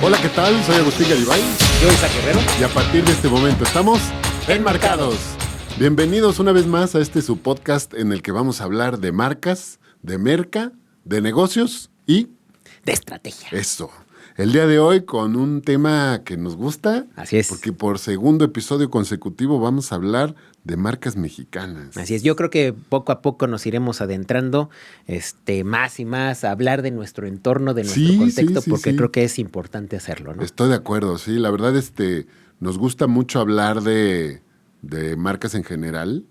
Hola, ¿qué tal? Soy Agustín Garibay. Yo, Isaac Guerrero. Y a partir de este momento estamos enmarcados. Bienvenidos una vez más a este su podcast en el que vamos a hablar de marcas, de merca, de negocios y de estrategia. Eso. El día de hoy con un tema que nos gusta. Así es. Porque por segundo episodio consecutivo vamos a hablar de marcas mexicanas. Así es. Yo creo que poco a poco nos iremos adentrando más y más a hablar de nuestro entorno, de nuestro contexto, porque creo que es importante hacerlo, ¿no? Estoy de acuerdo, sí. La verdad, nos gusta mucho hablar de marcas en general,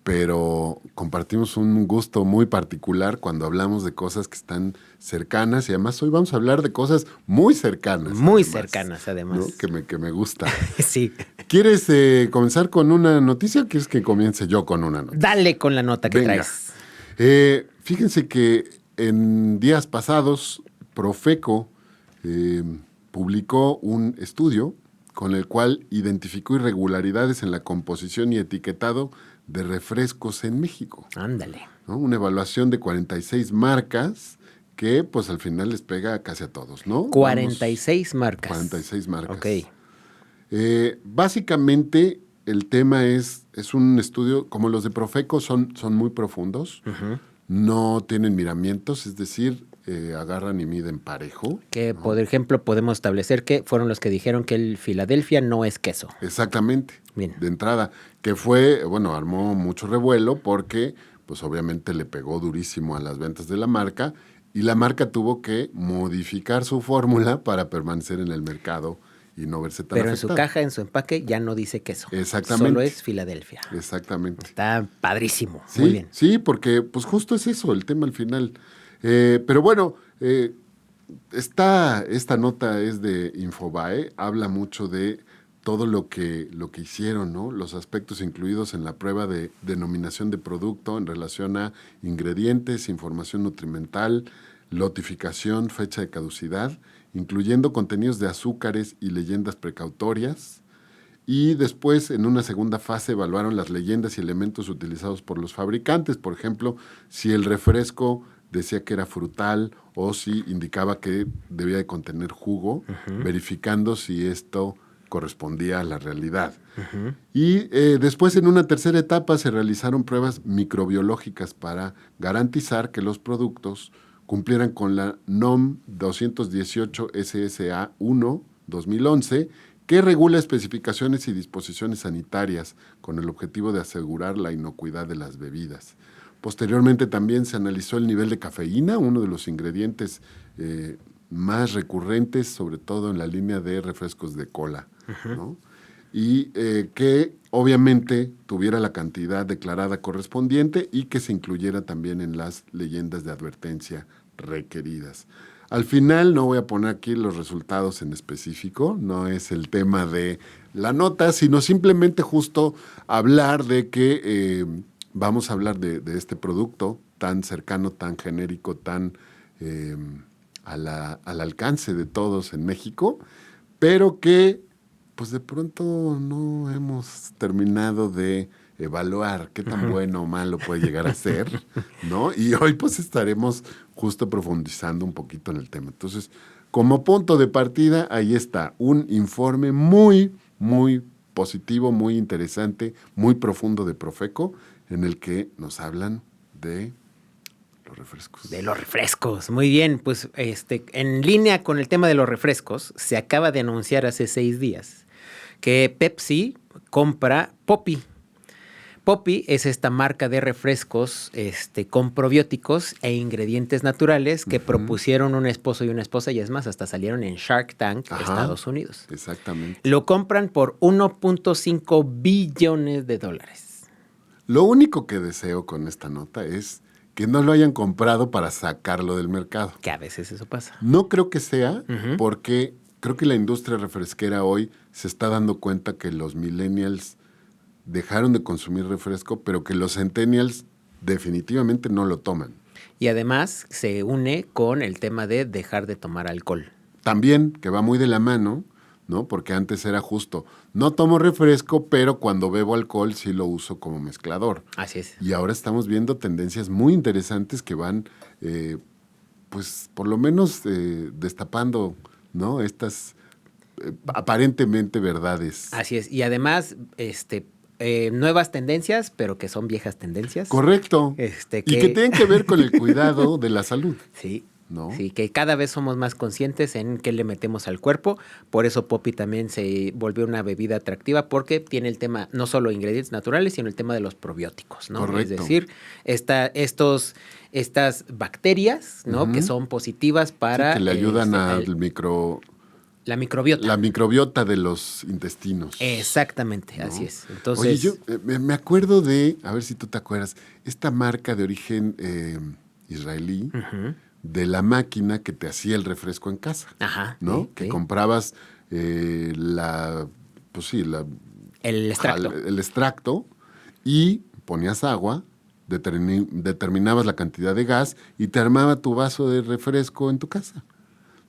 pero compartimos un gusto muy particular cuando hablamos de cosas que están cercanas y además hoy vamos a hablar de cosas muy cercanas. Muy cercanas, además. ¿No? Que me gusta. Sí. ¿Quieres comenzar con una noticia o quieres que comience yo con una noticia? Dale con la nota que traes. Fíjense que en días pasados Profeco publicó un estudio con el cual identificó irregularidades en la composición y etiquetado de refrescos en México. Ándale. ¿No? Una evaluación de 46 marcas que pues al final les pega casi a todos, ¿no? 46 marcas. 46 marcas. Ok. Básicamente el tema es un estudio, como los de Profeco son muy profundos, no tienen miramientos, es decir, agarran y miden parejo. Que, ¿no? por ejemplo, podemos establecer que fueron los que dijeron que el Filadelfia no es queso. Exactamente. Bien. De entrada, que fue, bueno, armó mucho revuelo porque, pues obviamente le pegó durísimo a las ventas de la marca y la marca tuvo que modificar su fórmula para permanecer en el mercado y no verse tan Pero afectada. en su caja, en su empaque, ya no dice queso. Exactamente. Solo es Filadelfia. Exactamente. Está padrísimo. Sí, muy bien. Sí, porque pues justo es eso, el tema al final. Pero bueno, esta nota es de Infobae, habla mucho de todo lo que hicieron, ¿no? Los aspectos incluidos en la prueba de denominación de producto en relación a ingredientes, información nutrimental, lotificación, fecha de caducidad, incluyendo contenidos de azúcares y leyendas precautorias. Y después, en una segunda fase, evaluaron las leyendas y elementos utilizados por los fabricantes. Por ejemplo, si el refresco decía que era frutal o si indicaba que debía de contener jugo, verificando si esto correspondía a la realidad. Y después, en una tercera etapa, se realizaron pruebas microbiológicas para garantizar que los productos cumplieran con la NOM 218 SSA 1 2011, que regula especificaciones y disposiciones sanitarias con el objetivo de asegurar la inocuidad de las bebidas. Posteriormente también se analizó el nivel de cafeína, uno de los ingredientes más recurrentes, sobre todo en la línea de refrescos de cola, ¿no? Y que obviamente tuviera la cantidad declarada correspondiente y que se incluyera también en las leyendas de advertencia requeridas. Al final no voy a poner aquí los resultados en específico, no es el tema de la nota, sino simplemente justo hablar de que vamos a hablar de este producto tan cercano, tan genérico, tan al alcance de todos en México, pero que pues de pronto no hemos terminado de evaluar qué tan bueno o malo puede llegar a ser, ¿no? Y hoy pues estaremos justo profundizando un poquito en el tema. Entonces, como punto de partida, ahí está un informe muy, muy positivo, muy interesante, muy profundo de Profeco, en el que nos hablan de los refrescos. De los refrescos, muy bien. Pues en línea con el tema de los refrescos, se acaba de anunciar hace 6 días que Pepsi compra Poppi. Poppi es esta marca de refrescos con probióticos e ingredientes naturales que propusieron un esposo y una esposa, y es más, hasta salieron en Shark Tank, Estados Unidos. Exactamente. Lo compran por $1.5 billones. Lo único que deseo con esta nota es que no lo hayan comprado para sacarlo del mercado. Que a veces eso pasa. No creo que sea, porque creo que la industria refresquera hoy se está dando cuenta que los millennials dejaron de consumir refresco, pero que los centennials definitivamente no lo toman. Y además se une con el tema de dejar de tomar alcohol. También, que va muy de la mano, ¿no? Porque antes era justo, no tomo refresco, pero cuando bebo alcohol sí lo uso como mezclador. Así es. Y ahora estamos viendo tendencias muy interesantes que van, pues, por lo menos destapando ¿no? Estas aparentemente verdades. Así es. Y además, nuevas tendencias, pero que son viejas tendencias. Correcto. Y que tienen que ver con el cuidado de la salud. Sí. ¿No? Sí, que cada vez somos más conscientes en qué le metemos al cuerpo. Por eso Poppi también se volvió una bebida atractiva, porque tiene el tema no solo de ingredientes naturales, sino el tema de los probióticos, ¿no? Correcto. Es decir, estas bacterias, ¿no? Que son positivas para... Sí, que le ayudan la microbiota. La microbiota de los intestinos. Exactamente, ¿no? Así es. Entonces, oye, yo me acuerdo de, a ver si tú te acuerdas, esta marca de origen israelí, de la máquina que te hacía el refresco en casa. Ajá. ¿No? Sí, que sí. comprabas el extracto. El extracto y ponías agua, determinabas la cantidad de gas y te armaba tu vaso de refresco en tu casa,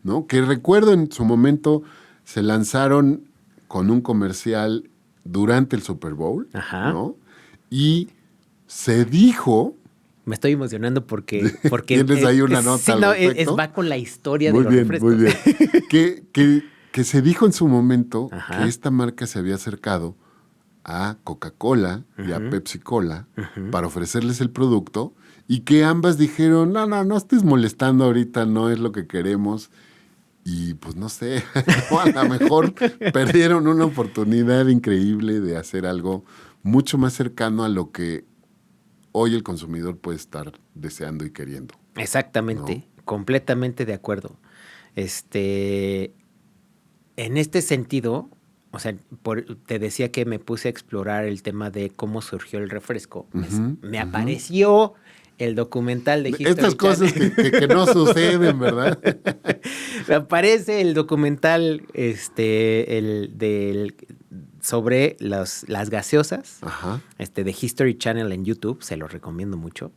¿no? Que recuerdo en su momento se lanzaron con un comercial durante el Super Bowl, Ajá. ¿no? Y se dijo... Me estoy emocionando porque tienes ahí una nota sí, al no, respecto. va con la historia de los refrescos. Muy bien. que se dijo en su momento Ajá. que esta marca se había acercado a Coca-Cola y a Pepsi-Cola para ofrecerles el producto y que ambas dijeron, no estés molestando ahorita, no es lo que queremos. Y pues no sé, a lo mejor perdieron una oportunidad increíble de hacer algo mucho más cercano a lo que hoy el consumidor puede estar deseando y queriendo. Exactamente, ¿no? Completamente de acuerdo. En este sentido, o sea, te decía que me puse a explorar el tema de cómo surgió el refresco. Me apareció el documental de History Estas cosas que no suceden, ¿verdad? Me aparece el documental sobre las gaseosas, de History Channel en YouTube, se lo recomiendo mucho,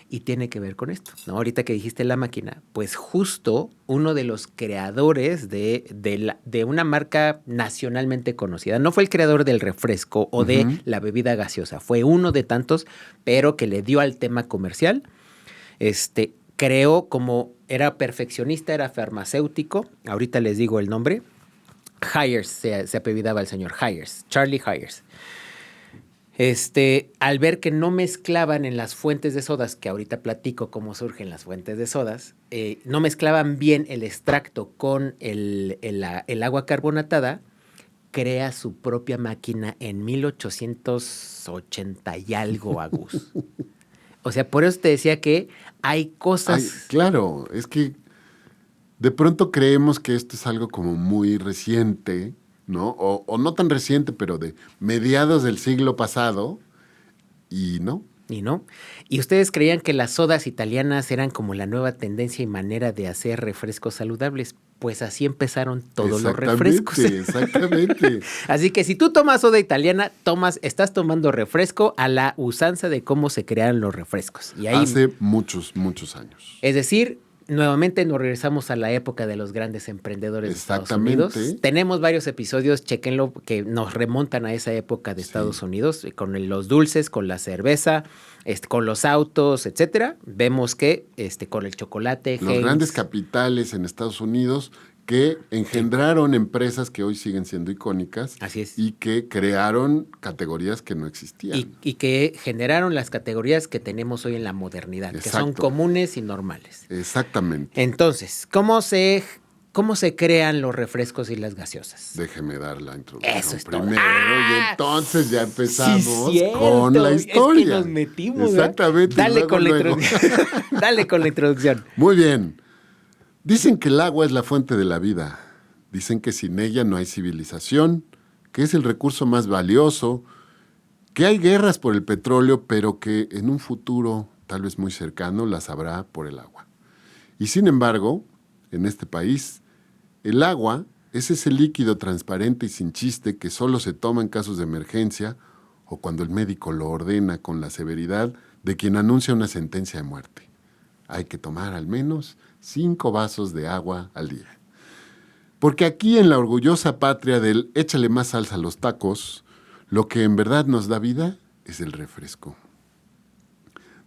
y tiene que ver con esto, ¿no? Ahorita que dijiste la máquina, pues justo uno de los creadores de una marca nacionalmente conocida, no fue el creador del refresco o de la bebida gaseosa, fue uno de tantos, pero que le dio al tema comercial, creó, como era perfeccionista, era farmacéutico, ahorita les digo el nombre, Hires, se apellidaba el señor Hires, Charlie Hires. Al ver que no mezclaban en las fuentes de sodas, que ahorita platico cómo surgen las fuentes de sodas, no mezclaban bien el extracto con el agua carbonatada, crea su propia máquina en 1880 y algo, Agus. O sea, por eso te decía que hay cosas... claro, es que de pronto creemos que esto es algo como muy reciente, ¿no? O no tan reciente, pero de mediados del siglo pasado, y no. Y no. Y ustedes creían que las sodas italianas eran como la nueva tendencia y manera de hacer refrescos saludables. Pues así empezaron todos los refrescos. Exactamente. Así que si tú tomas soda italiana, estás tomando refresco a la usanza de cómo se crearon los refrescos. Y ahí, hace muchos, muchos años. Es decir, nuevamente nos regresamos a la época de los grandes emprendedores de Estados Unidos. Tenemos varios episodios, chéquenlo, que nos remontan a esa época de Estados Unidos, con los dulces, con la cerveza, con los autos, etcétera. Vemos que con el chocolate, los grandes capitales en Estados Unidos que engendraron empresas que hoy siguen siendo icónicas. Así es. Y que crearon categorías que no existían. Y que generaron las categorías que tenemos hoy en la modernidad, que son comunes y normales. Exactamente. Entonces, ¿cómo se crean los refrescos y las gaseosas? Déjeme dar la introducción Eso es primero. todo. Y entonces ya empezamos con la Es historia. que nos metimos. Exactamente. Dale con la introducción. Dale con la introducción. Muy bien. Dicen que el agua es la fuente de la vida. Dicen que sin ella no hay civilización, que es el recurso más valioso, que hay guerras por el petróleo, pero que en un futuro, tal vez muy cercano, las habrá por el agua. Y sin embargo, en este país, el agua es ese líquido transparente y sin chiste que solo se toma en casos de emergencia o cuando el médico lo ordena con la severidad de quien anuncia una sentencia de muerte. Hay que tomar al menos 5 vasos de agua al día. Porque aquí en la orgullosa patria del échale más salsa a los tacos, lo que en verdad nos da vida es el refresco.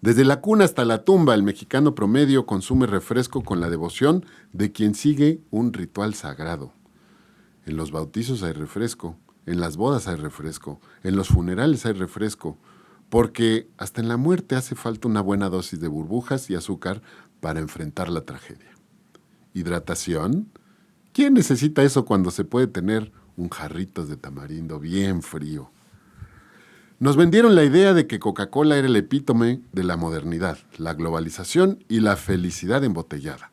Desde la cuna hasta la tumba, el mexicano promedio consume refresco con la devoción de quien sigue un ritual sagrado. En los bautizos hay refresco, en las bodas hay refresco, en los funerales hay refresco, porque hasta en la muerte hace falta una buena dosis de burbujas y azúcar para enfrentar la tragedia. ¿Hidratación? ¿Quién necesita eso cuando se puede tener un jarrito de tamarindo bien frío? Nos vendieron la idea de que Coca-Cola era el epítome de la modernidad, la globalización y la felicidad embotellada.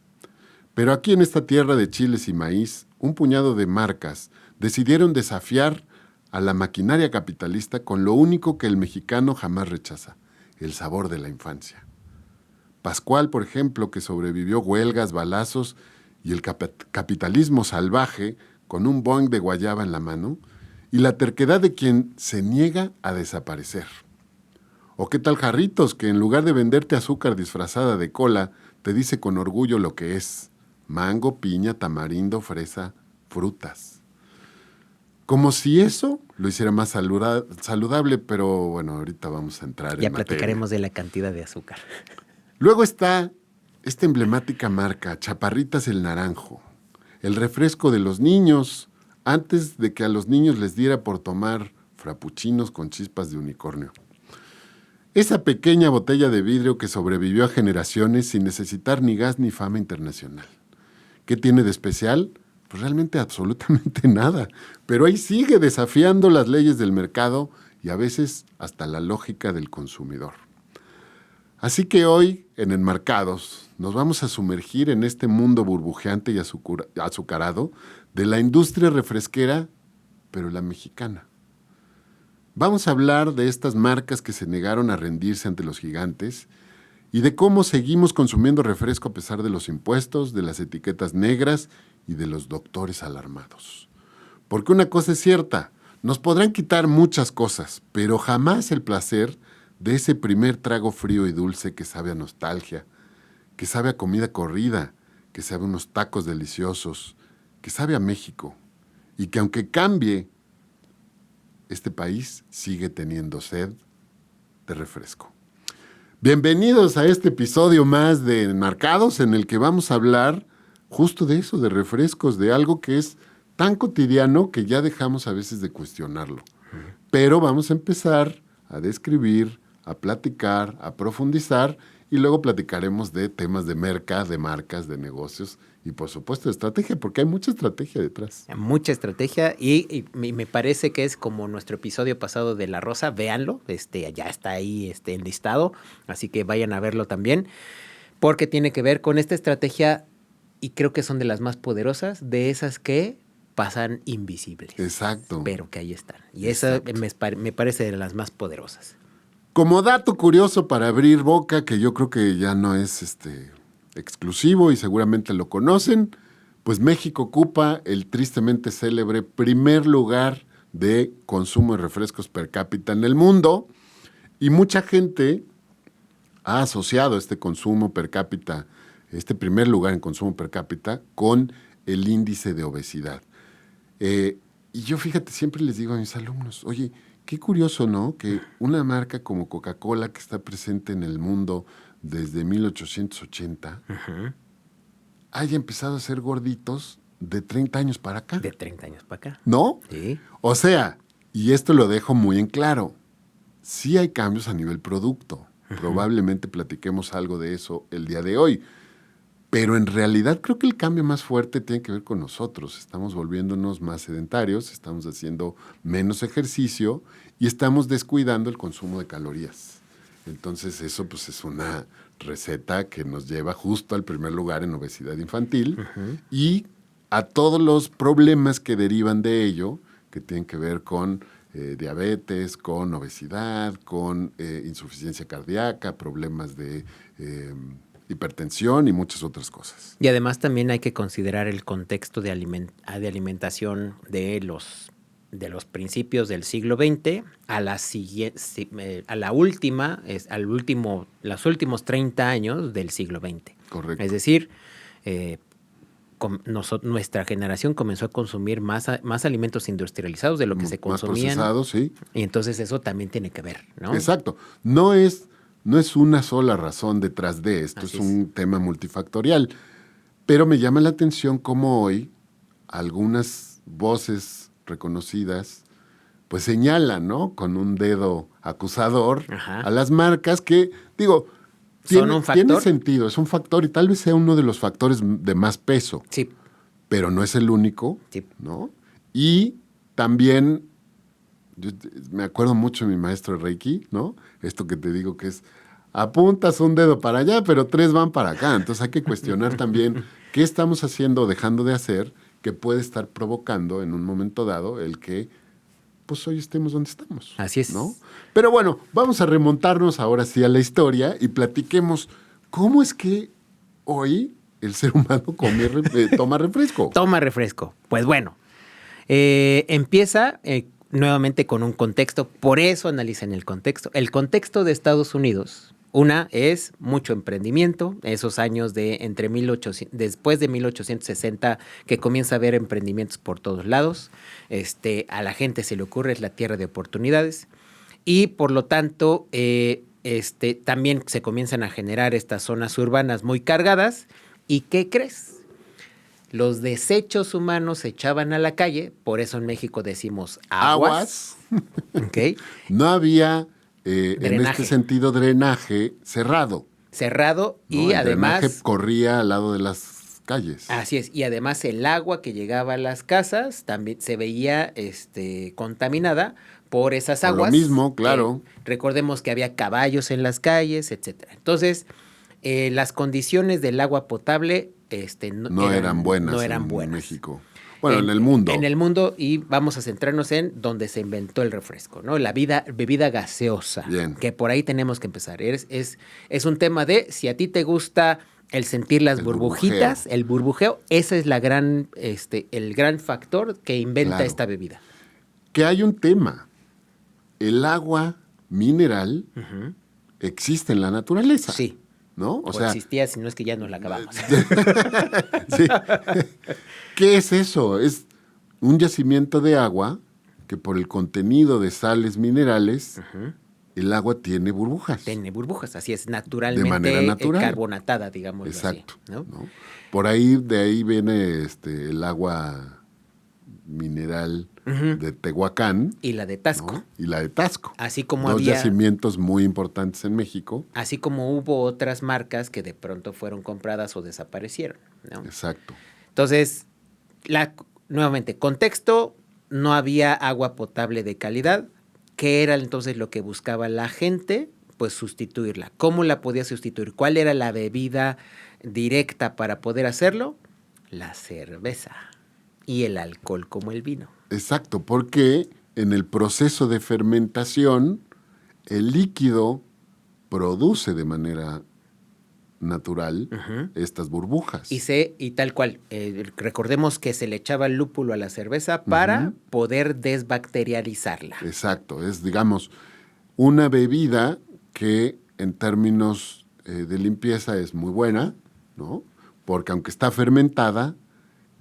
Pero aquí en esta tierra de chiles y maíz, un puñado de marcas decidieron desafiar a la maquinaria capitalista con lo único que el mexicano jamás rechaza, el sabor de la infancia. Pascual, por ejemplo, que sobrevivió huelgas, balazos y el capitalismo salvaje con un boing de guayaba en la mano, y la terquedad de quien se niega a desaparecer. ¿O qué tal Jarritos, que en lugar de venderte azúcar disfrazada de cola, te dice con orgullo lo que es: mango, piña, tamarindo, fresa, frutas? Como si eso lo hiciera más saludable, pero bueno, ahorita vamos a entrar Ya en materia. platicaremos de la cantidad de azúcar. Luego está esta emblemática marca, Chaparritas el Naranjo, el refresco de los niños, antes de que a los niños les diera por tomar frappuccinos con chispas de unicornio. Esa pequeña botella de vidrio que sobrevivió a generaciones sin necesitar ni gas ni fama internacional. ¿Qué tiene de especial? Pues realmente absolutamente nada, pero ahí sigue desafiando las leyes del mercado y a veces hasta la lógica del consumidor. Así que hoy, en Enmarcados, nos vamos a sumergir en este mundo burbujeante y azucarado de la industria refresquera, pero la mexicana. Vamos a hablar de estas marcas que se negaron a rendirse ante los gigantes y de cómo seguimos consumiendo refresco a pesar de los impuestos, de las etiquetas negras y de los doctores alarmados. Porque una cosa es cierta, nos podrán quitar muchas cosas, pero jamás el placer de ese primer trago frío y dulce que sabe a nostalgia, que sabe a comida corrida, que sabe a unos tacos deliciosos, que sabe a México, y que aunque cambie, este país sigue teniendo sed de refresco. Bienvenidos a este episodio más de Enmarcados, en el que vamos a hablar justo de eso, de refrescos, de algo que es tan cotidiano que ya dejamos a veces de cuestionarlo. Pero vamos a empezar a describir, a platicar, a profundizar, y luego platicaremos de temas de merca, de marcas, de negocios y por supuesto de estrategia, porque hay mucha estrategia detrás. Mucha estrategia y me parece que es como nuestro episodio pasado de La Rosa, véanlo, ya está ahí enlistado, así que vayan a verlo también, porque tiene que ver con esta estrategia y creo que son de las más poderosas, de esas que pasan invisibles. Exacto. Pero que ahí están. Y esa me parece de las más poderosas. Como dato curioso para abrir boca, que yo creo que ya no es exclusivo y seguramente lo conocen, pues México ocupa el tristemente célebre primer lugar de consumo de refrescos per cápita en el mundo, y mucha gente ha asociado este consumo per cápita, este primer lugar en consumo per cápita, con el índice de obesidad. Y yo, fíjate, siempre les digo a mis alumnos, oye, qué curioso, ¿no? Que una marca como Coca-Cola, que está presente en el mundo desde 1880, haya empezado a ser gorditos de 30 años para acá. De 30 años para acá. ¿No? Sí. O sea, y esto lo dejo muy en claro, sí hay cambios a nivel producto. Probablemente platiquemos algo de eso el día de hoy. Pero en realidad creo que el cambio más fuerte tiene que ver con nosotros. Estamos volviéndonos más sedentarios, estamos haciendo menos ejercicio y estamos descuidando el consumo de calorías. Entonces eso pues es una receta que nos lleva justo al primer lugar en obesidad infantil y a todos los problemas que derivan de ello, que tienen que ver con diabetes, con obesidad, con insuficiencia cardíaca, problemas de hipertensión y muchas otras cosas. Y además también hay que considerar el contexto de alimentación de los principios del siglo XX a los últimos 30 años del siglo XX. Correcto. Es decir, nuestra generación comenzó a consumir más alimentos industrializados de lo que se consumían. Más procesados, sí. Y entonces eso también tiene que ver, ¿no? Exacto. No es no es una sola razón detrás de esto, Así es un tema multifactorial. Pero me llama la atención cómo hoy algunas voces reconocidas pues señalan, ¿no? Con un dedo acusador Ajá. a las marcas que, digo, ¿Son un tiene factor? sentido, es un factor y tal vez sea uno de los factores de más peso, Sí, pero no es el único, sí. ¿no? Y también, me acuerdo mucho de mi maestro de Reiki, ¿no? Esto que te digo que es, apuntas un dedo para allá, pero tres van para acá. Entonces hay que cuestionar también qué estamos haciendo o dejando de hacer que puede estar provocando en un momento dado el que pues hoy estemos donde estamos. Así es. ¿No? Pero bueno, vamos a remontarnos ahora sí a la historia y platiquemos cómo es que hoy el ser humano toma refresco. Toma refresco. Pues bueno, empieza nuevamente con un contexto, por eso analicen el contexto. El contexto de Estados Unidos, una es mucho emprendimiento, esos años de entre 1800, después de 1860 que comienza a haber emprendimientos por todos lados, a la gente se le ocurre, es la tierra de oportunidades y por lo tanto también se comienzan a generar estas zonas urbanas muy cargadas. ¿Y qué crees? Los desechos humanos se echaban a la calle, por eso en México decimos aguas. ¿Ok? No había, en Drenaje. este sentido, drenaje cerrado. Cerrado ¿No? y El además... drenaje corría al lado de las calles. Así es, y además el agua que llegaba a las casas también se veía contaminada por esas Por aguas. lo mismo, claro. Recordemos que había caballos en las calles, etcétera. Entonces, las condiciones del agua potable no eran buenas no eran en buenas. México. Bueno, en el mundo. En el mundo, y vamos a centrarnos en donde se inventó el refresco, ¿no? La bebida gaseosa. Bien. Que por ahí tenemos que empezar. Es un tema de si a ti te gusta el sentir las El burbujitas, burbujeo. el burbujeo, ese es el gran factor que inventa Claro. esta bebida. Que hay un tema. El agua mineral existe en la naturaleza. Sí. ¿No? O existía, si no es que ya nos la acabamos. Sí. ¿Qué es eso? Es un yacimiento de agua que por el contenido de sales minerales, el agua tiene burbujas. Tiene burbujas, así es, naturalmente de manera natural. Carbonatada, digamos. Exacto. Así, ¿no? ¿No? De ahí viene el agua mineral de Tehuacán. Y la de Tasco. ¿No? Y la de Tasco. Así como Dos había... yacimientos muy importantes en México. Así como hubo otras marcas que de pronto fueron compradas o desaparecieron, ¿no? Exacto. Entonces, nuevamente, contexto, no había agua potable de calidad. ¿Qué era entonces lo que buscaba la gente? Pues sustituirla. ¿Cómo la podía sustituir? ¿Cuál era la bebida directa para poder hacerlo? La cerveza y el alcohol como el vino. Exacto, porque en el proceso de fermentación, el líquido produce de manera natural estas burbujas. Y tal cual, recordemos que se le echaba el lúpulo a la cerveza para poder desbacterializarla. Exacto, es, digamos, una bebida que en términos de limpieza es muy buena, ¿no? Porque aunque está fermentada,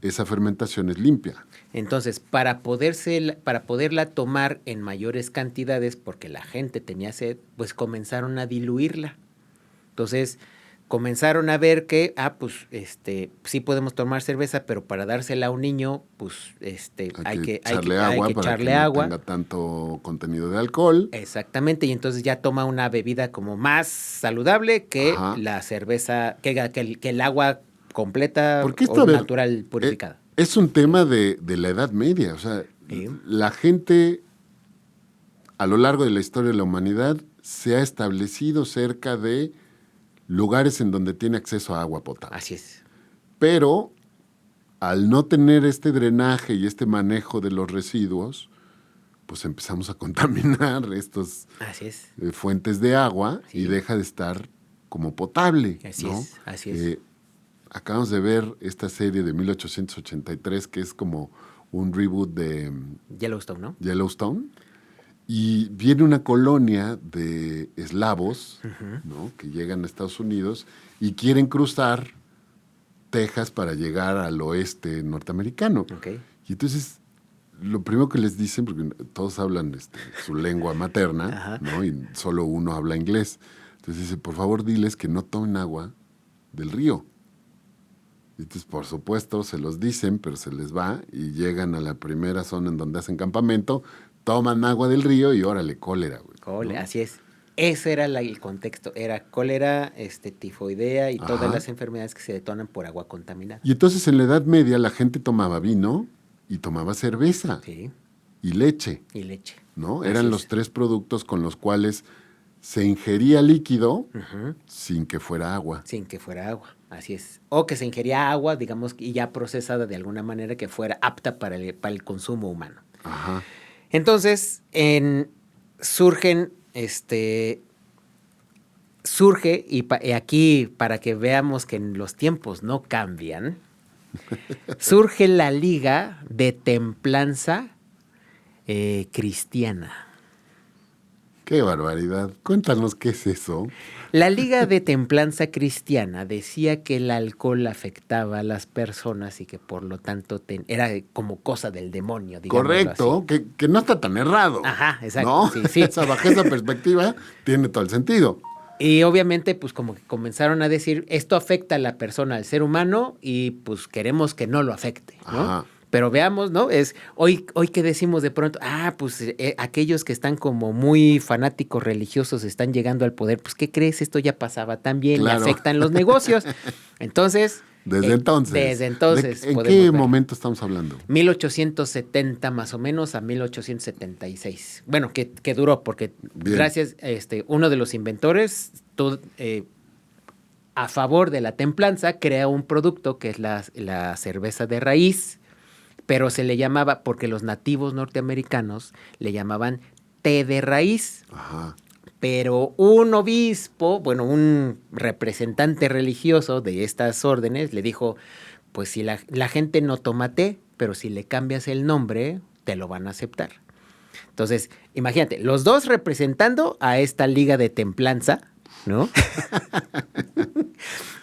esa fermentación es limpia. Entonces, para poderla tomar en mayores cantidades, porque la gente tenía sed, pues comenzaron a diluirla. Entonces, comenzaron a ver que, pues, sí podemos tomar cerveza, pero para dársela a un niño, pues, hay que echarle agua para que no tenga tanto contenido de alcohol. Exactamente, y entonces ya toma una bebida como más saludable que la cerveza, que el agua completa o natural purificada. Es un tema de la Edad Media, o sea, la gente a lo largo de la historia de la humanidad se ha establecido cerca de lugares en donde tiene acceso a agua potable. Así es. Pero al no tener este drenaje y este manejo de los residuos, pues empezamos a contaminar estas fuentes de agua y deja de estar como potable. Así es. Acabamos de ver esta serie de 1883 que es como un reboot de Yellowstone, ¿no? Yellowstone. Y viene una colonia de eslavos, ¿no? Que llegan a Estados Unidos y quieren cruzar Texas para llegar al oeste norteamericano. Okay. Y entonces, lo primero que les dicen, porque todos hablan su lengua materna, ¿no? Y solo uno habla inglés. Entonces dice, por favor, diles que no tomen agua del río. Y entonces, por supuesto, se los dicen, pero se les va y llegan a la primera zona en donde hacen campamento, toman agua del río y órale, cólera, güey. Cólera, ¿no? así es. Ese era el contexto. Era cólera, tifoidea y todas Ajá. las enfermedades que se detonan por agua contaminada. Y entonces en la Edad Media la gente tomaba vino y tomaba cerveza Sí, y leche, y leche. ¿no? Así Eran es. los tres productos con los cuales se ingería líquido Ujú. sin que fuera agua. Sin que fuera agua, así es. O que se ingería agua, digamos, y ya procesada de alguna manera que fuera apta para el consumo humano. Ajá. Entonces, surgen, surge, y aquí para que veamos que los tiempos no cambian, surge la Liga de Templanza Cristiana. Qué barbaridad. Cuéntanos qué es eso. La Liga de Templanza Cristiana decía que el alcohol afectaba a las personas y que por lo tanto era como cosa del demonio, digámoslo Correcto, que no está tan errado. Ajá, exacto, ¿no? sí, sí. Bajo esa perspectiva tiene todo el sentido. Y obviamente, pues como que comenzaron a decir, esto afecta a la persona, al ser humano, y pues queremos que no lo afecte, ¿no? Ajá. Pero veamos, ¿no? Hoy que decimos de pronto, pues aquellos que están como muy fanáticos religiosos están llegando al poder, pues ¿qué crees? Esto ya pasaba también, Claro. le afectan los negocios. Entonces... Desde entonces. Desde entonces. ¿En podemos qué ver. momento estamos hablando? 1870 más o menos a 1876. Bueno, que duró, porque Bien. gracias, uno de los inventores, a favor de la templanza, crea un producto que es la cerveza de raíz, pero se le llamaba, porque los nativos norteamericanos le llamaban té de raíz. Ajá. Pero un obispo, bueno, un representante religioso de estas órdenes le dijo, pues si la gente no toma té, pero si le cambias el nombre, te lo van a aceptar. Entonces, imagínate, los dos representando a esta liga de templanza, ¿no?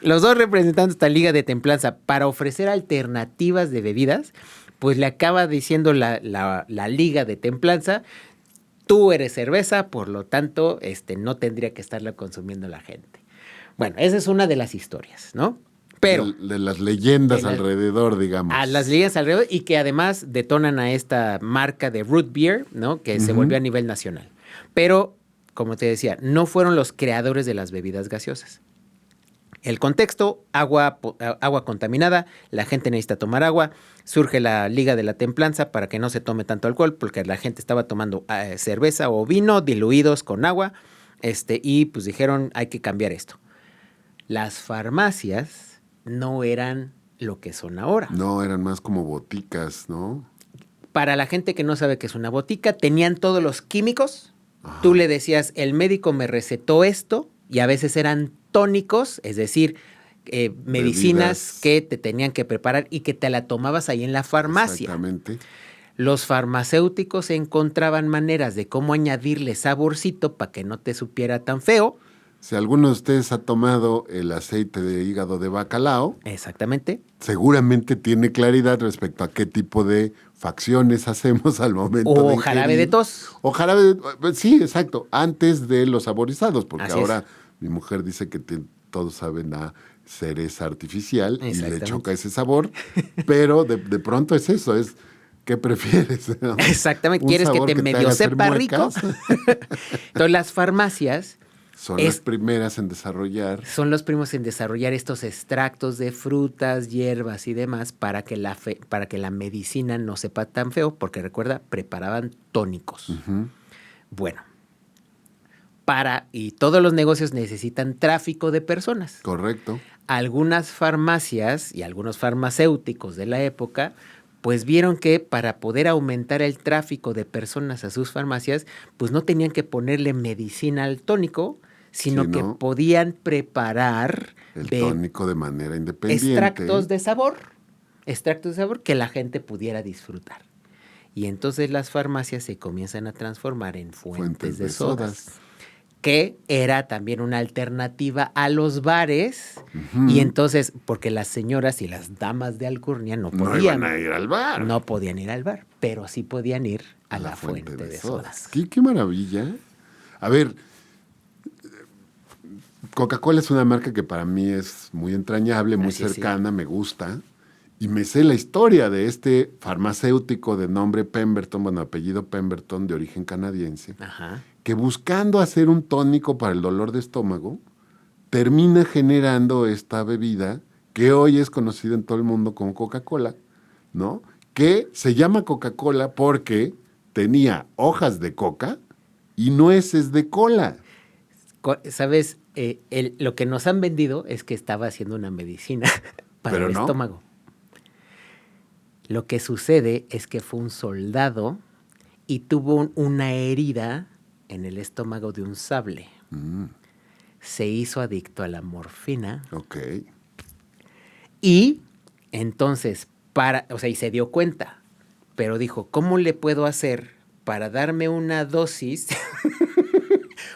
Los dos representando esta liga de templanza para ofrecer alternativas de bebidas, pues le acaba diciendo la liga de templanza, tú eres cerveza, por lo tanto, no tendría que estarla consumiendo la gente. Bueno, esa es una de las historias, ¿no? Pero De las leyendas alrededor, digamos. a las leyendas alrededor, y que además detonan a esta marca de root beer, ¿no? Que se volvió a nivel nacional. Pero, como te decía, no fueron los creadores de las bebidas gaseosas. El contexto, agua contaminada, la gente necesita tomar agua, surge la Liga de la Templanza para que no se tome tanto alcohol, porque la gente estaba tomando cerveza o vino diluidos con agua, y pues dijeron, hay que cambiar esto. Las farmacias no eran lo que son ahora. No, eran más como boticas, ¿no? Para la gente que no sabe qué es una botica, tenían todos los químicos. Ajá. Tú le decías, el médico me recetó esto, y a veces eran tónicos, es decir, medicinas que te tenían que preparar y que te la tomabas ahí en la farmacia. Exactamente. Los farmacéuticos encontraban maneras de cómo añadirle saborcito para que no te supiera tan feo. Si alguno de ustedes ha tomado el aceite de hígado de bacalao, Exactamente. seguramente tiene claridad respecto a qué tipo de facciones hacemos al momento de O ingerir. jarabe de tos. O jarabe de... Sí, exacto. Antes de los saborizados, porque Así ahora es. mi mujer dice que todos saben a cereza artificial y le Exactamente. choca ese sabor, pero de pronto es eso, es ¿qué prefieres? ¿no? Exactamente. Un ¿Quieres que sabor te medio haga hacer sepa rico? muecas. Entonces las farmacias Son las primeras en desarrollar. son los primos en desarrollar estos extractos de frutas, hierbas y demás para que la medicina no sepa tan feo, porque recuerda, preparaban tónicos. Ujú. Bueno, y todos los negocios necesitan tráfico de personas. Correcto. Algunas farmacias y algunos farmacéuticos de la época pues vieron que para poder aumentar el tráfico de personas a sus farmacias, pues no tenían que ponerle medicina al tónico, sino Sí, que ¿no? podían preparar El tónico de manera independiente. extractos de sabor que la gente pudiera disfrutar. Y entonces las farmacias se comienzan a transformar en fuentes de sodas, que era también una alternativa a los bares. Ujú. Y entonces, porque las señoras y las damas de alcurnia no No podían, iban a ir al bar. no podían ir al bar, pero sí podían ir a la fuente de sodas. Qué maravilla. A ver, Coca-Cola es una marca que para mí es muy entrañable, muy Así es, sí. cercana, me gusta. Y me sé la historia de este farmacéutico de nombre Pemberton, bueno, apellido Pemberton, de origen canadiense, Ajá. que buscando hacer un tónico para el dolor de estómago, termina generando esta bebida que hoy es conocida en todo el mundo como Coca-Cola, ¿no? Que se llama Coca-Cola porque tenía hojas de coca y nueces de cola. ¿Sabes? Lo que nos han vendido es que estaba haciendo una medicina para Pero el no. estómago. Lo que sucede es que fue un soldado y tuvo una herida en el estómago de un sable. Se hizo adicto a la morfina Ok. y entonces, y se dio cuenta, pero dijo, ¿cómo le puedo hacer para darme una dosis?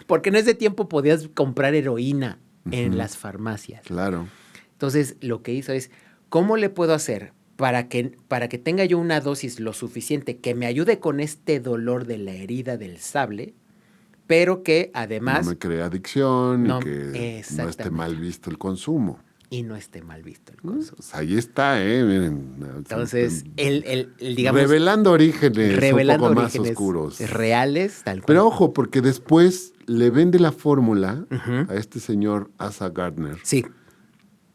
Porque en ese tiempo podías comprar heroína en las farmacias. Claro. Entonces, lo que hizo es, ¿cómo le puedo hacer para que tenga yo una dosis lo suficiente que me ayude con este dolor de la herida del sable, pero que No además me crea adicción y no, que no esté exactamente, mal visto el consumo. y no esté mal visto el consumo? Pues ahí está, Miren. Entonces, digamos, Revelando orígenes revelando un poco más orígenes oscuros. reales, tal cual. Pero ojo, porque después le vende la fórmula Ujú. a este señor Asa Gardner, Sí.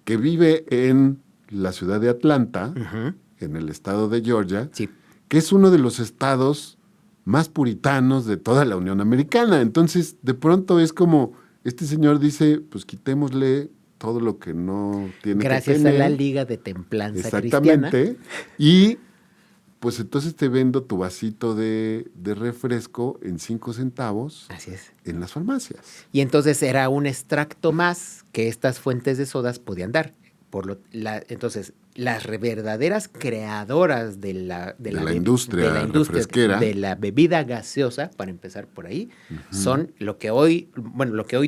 que vive en la ciudad de Atlanta, Ujú. en el estado de Georgia, Sí. que es uno de los estados más puritanos de toda la Unión Americana. Entonces, de pronto es como, este señor dice, pues quitémosle todo lo que no tiene Gracias que a tener. la Liga de Templanza Exactamente. Cristiana. Y pues entonces te vendo tu vasito de refresco en 5 centavos Así es. en las farmacias. Y entonces era un extracto más que estas fuentes de sodas podían dar. Entonces, las verdaderas creadoras de la Industria refresquera. de la bebida gaseosa, para empezar por ahí, son lo que hoy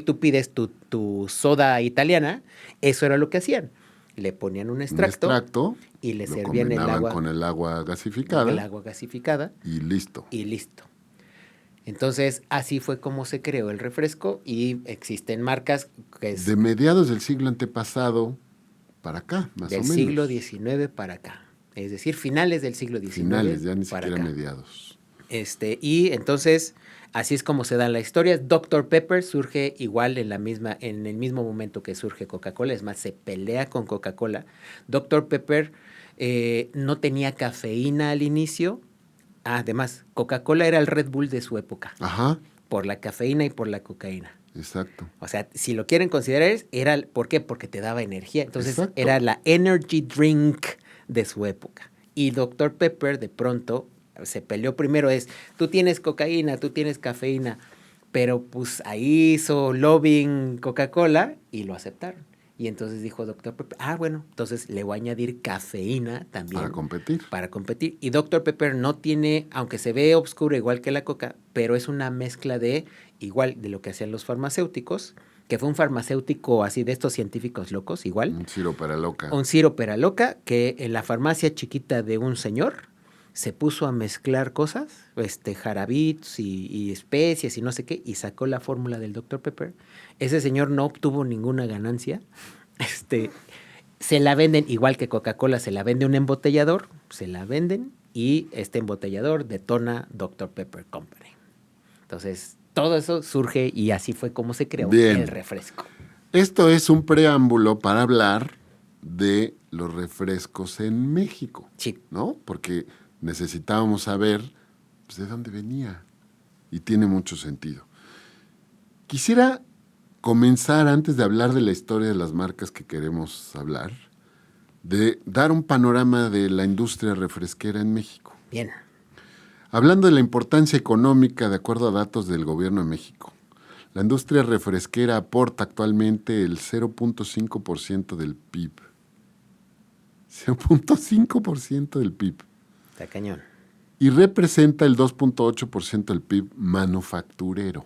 tú pides tu soda italiana, eso era lo que hacían. Le ponían un extracto y le lo servían combinaban con el agua gasificada el agua gasificada y listo. y listo. Entonces, así fue como se creó el refresco y existen marcas que es De mediados del siglo antepasado para acá, más o del menos. siglo XIX para acá. Es decir, finales del siglo XIX Finales, ya ni para siquiera acá. mediados. Y entonces, así es como se da la historia. Dr. Pepper surge igual en el mismo momento que surge Coca-Cola. Es más, se pelea con Coca-Cola. Dr. Pepper no tenía cafeína al inicio. Además, Coca-Cola era el Red Bull de su época, Ajá, por la cafeína y por la cocaína. exacto. O sea, si lo quieren considerar, ¿por qué? Porque te daba energía. Entonces, Exacto. era la energy drink de su época. Y Dr. Pepper, de pronto, se peleó primero, tú tienes cocaína, tú tienes cafeína, pero pues ahí hizo lobbying Coca-Cola y lo aceptaron. Y entonces dijo Dr. Pepper, bueno, entonces le voy a añadir cafeína también. Para competir. Y Dr. Pepper no tiene, aunque se ve oscuro igual que la coca, pero es una mezcla de lo que hacían los farmacéuticos, que fue un farmacéutico así de estos científicos locos, igual. Un sirope era loca. Un sirope era loca, que en la farmacia chiquita de un señor se puso a mezclar cosas, jarabitos y especies y no sé qué, y sacó la fórmula del Dr. Pepper. Ese señor no obtuvo ninguna ganancia. Se la venden, igual que Coca-Cola, se la vende un embotellador, se la venden y este embotellador detona Dr. Pepper Company. Entonces, todo eso surge y así fue como se creó el refresco. Esto es un preámbulo para hablar de los refrescos en México. Sí. ¿No? Porque necesitábamos saber pues, de dónde venía. Y tiene mucho sentido. Quisiera comenzar, antes de hablar de la historia de las marcas que queremos hablar, de dar un panorama de la industria refresquera en México. Bien. Hablando de la importancia económica, de acuerdo a datos del Gobierno de México, la industria refresquera aporta actualmente el 0.5% del PIB. 0.5% del PIB. Está cañón. Y representa el 2.8% del PIB manufacturero.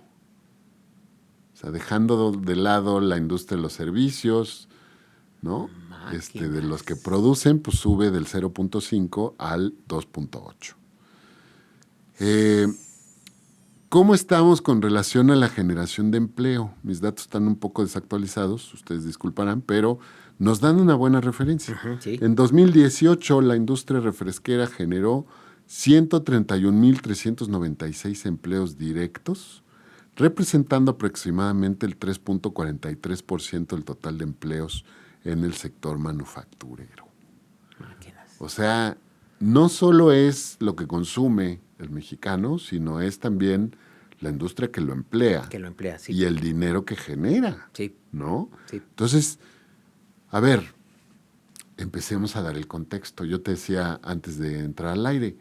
O sea, dejando de lado la industria de los servicios, ¿no? De los que producen, pues sube del 0.5 al 2.8. ¿Cómo estamos con relación a la generación de empleo? Mis datos están un poco desactualizados, ustedes disculparán, pero nos dan una buena referencia. Sí. En 2018, la industria refresquera generó 131,396 empleos directos, representando aproximadamente el 3.43% del total de empleos en el sector manufacturero. Máquinas. O sea, no solo es lo que consume el mexicano, sino es también la industria que lo emplea. Que lo emplea, sí. Y el dinero que genera, Sí. ¿no? Sí. Entonces, a ver, empecemos a dar el contexto. Yo te decía antes de entrar al aire,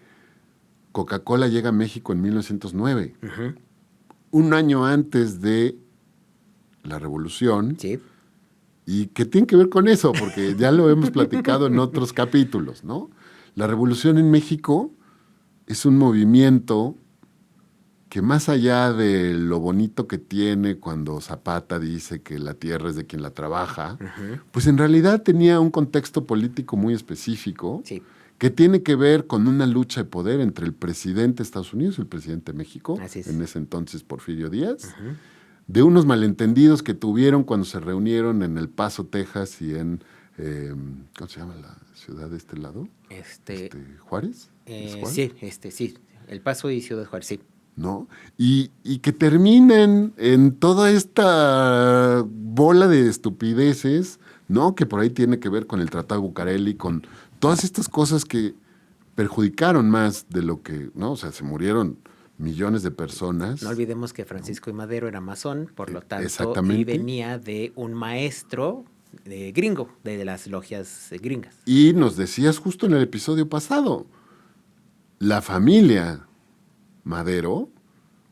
Coca-Cola llega a México en 1909, Ujú. un año antes de la Revolución. Sí. ¿Y qué tiene que ver con eso? Porque ya lo hemos platicado en otros capítulos, ¿no? La Revolución en México es un movimiento que más allá de lo bonito que tiene cuando Zapata dice que la tierra es de quien la trabaja, pues en realidad tenía un contexto político muy específico Sí. que tiene que ver con una lucha de poder entre el presidente de Estados Unidos y el presidente de México, Así es. en ese entonces Porfirio Díaz, de unos malentendidos que tuvieron cuando se reunieron en El Paso, Texas y en, ¿cómo se llama la ciudad de este lado? ¿Juárez? ¿Es Juárez? Sí, sí. El Paso y Ciudad Juárez, sí. ¿No? Y que terminen en toda esta bola de estupideces, ¿no? Que por ahí tiene que ver con el Tratado de Bucareli, con todas estas cosas que perjudicaron más de lo que, ¿no? O sea, se murieron millones de personas. No olvidemos que Francisco I. Madero era masón, por lo tanto, y Exactamente. venía de un maestro gringo, de las logias gringas. Y nos decías justo en el episodio pasado, la familia Madero,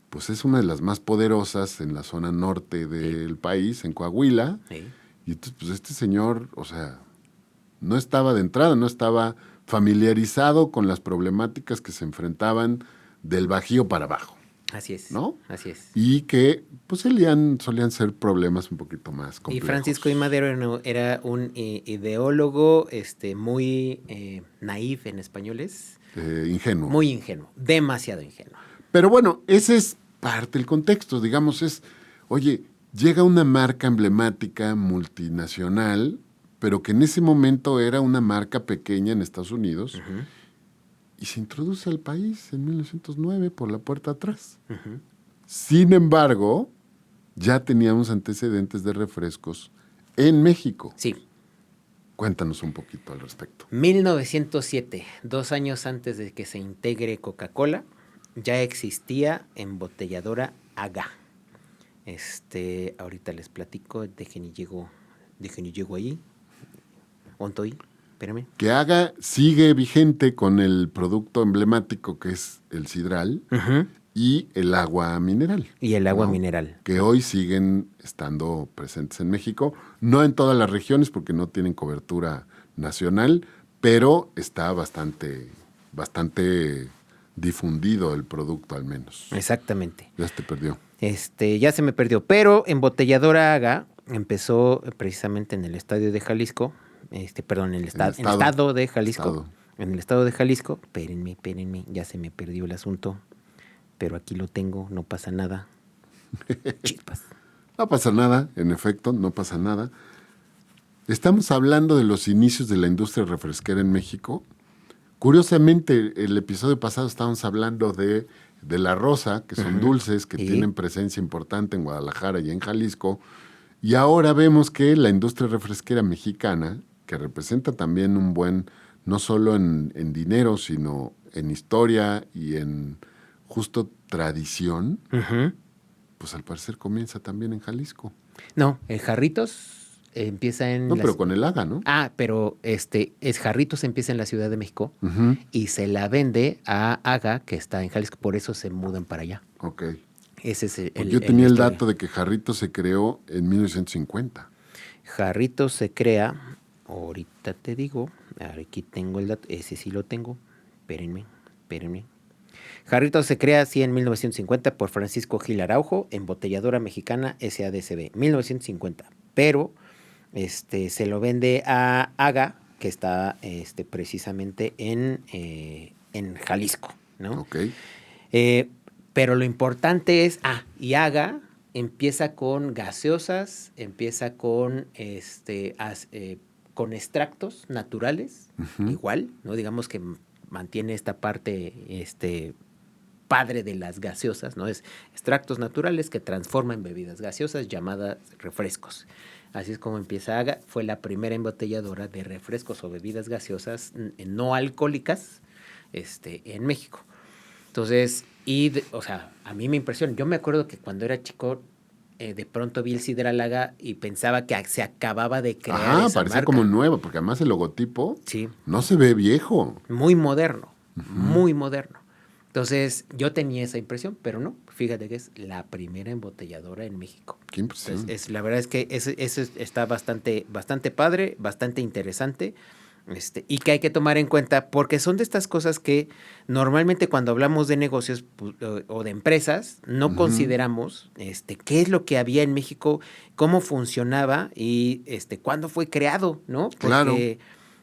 pues es una de las más poderosas en la zona norte del país, en Coahuila. Sí. Y entonces, pues este señor, o sea, no estaba de entrada, no estaba familiarizado con las problemáticas que se enfrentaban del Bajío para abajo, Así es, ¿no? así es. Y que, pues, solían ser problemas un poquito más complejos. Y Francisco I. Madero era un ideólogo muy naif en españoles. Ingenuo. Muy ingenuo, demasiado ingenuo. Pero bueno, ese es parte del contexto, digamos, oye, llega una marca emblemática multinacional, pero que en ese momento era una marca pequeña en Estados Unidos, y se introduce al país en 1909 por la puerta atrás. Sin embargo, ya teníamos antecedentes de refrescos en México. Sí. Cuéntanos un poquito al respecto. 1907, 2 años antes de que se integre Coca-Cola, ya existía embotelladora Aga. Ahorita les platico, dejen y llego ahí. ¿Ontoy? Espérame. Que Aga sigue vigente con el producto emblemático que es el sidral y el agua mineral. Y el agua ¿no? mineral. Que hoy siguen estando presentes en México, no en todas las regiones porque no tienen cobertura nacional, pero está bastante difundido el producto al menos. Exactamente. Ya se te perdió. Ya se me perdió, pero embotelladora Aga empezó precisamente en el estadio de Jalisco, en el estado de Jalisco. En el estado de Jalisco, espérenme, ya se me perdió el asunto, pero aquí lo tengo, no pasa nada. Chispas. No pasa nada, en efecto, no pasa nada. Estamos hablando de los inicios de la industria refresquera en México. Curiosamente, el episodio pasado estábamos hablando de la rosa, que son dulces, que tienen presencia importante en Guadalajara y en Jalisco. Y ahora vemos que la industria refresquera mexicana, que representa también un buen, no solo en dinero, sino en historia y en justo tradición, pues al parecer comienza también en Jalisco. No, el Jarritos empieza en... No, pero con el Aga, ¿no? Ah, pero Jarritos empieza en la Ciudad de México y se la vende a Aga, que está en Jalisco, por eso se mudan para allá. Ok. Ese es Yo tenía el dato de que Jarritos se creó en 1950. Jarritos se crea, ahorita te digo, aquí tengo el dato, ese sí lo tengo, espérenme. Jarritos se crea así en 1950 por Francisco Gil Araujo, embotelladora mexicana SADCB, 1950, pero se lo vende a Aga, que está precisamente en Jalisco, ¿no? Ok. Pero lo importante es, y Aga empieza con gaseosas, empieza con extractos naturales, igual, ¿no? Digamos que mantiene esta parte, padre de las gaseosas, ¿no? Es extractos naturales que transforman en bebidas gaseosas llamadas refrescos. Así es como empieza Aga. Fue la primera embotelladora de refrescos o bebidas gaseosas no alcohólicas, en México. Entonces, a mí me impresiona. Yo me acuerdo que cuando era chico, de pronto vi el Sidralaga y pensaba que se acababa de crear esa parecía marca. como nuevo, porque además el logotipo Sí. no se ve viejo. Muy moderno, muy moderno. Entonces, yo tenía esa impresión, pero no. Fíjate que es la primera embotelladora en México. Qué impresión. Entonces, la verdad es que eso está bastante, bastante padre, bastante interesante. Y que hay que tomar en cuenta porque son de estas cosas que normalmente cuando hablamos de negocios o de empresas no consideramos qué es lo que había en México, cómo funcionaba y cuándo fue creado, ¿no? Porque Claro.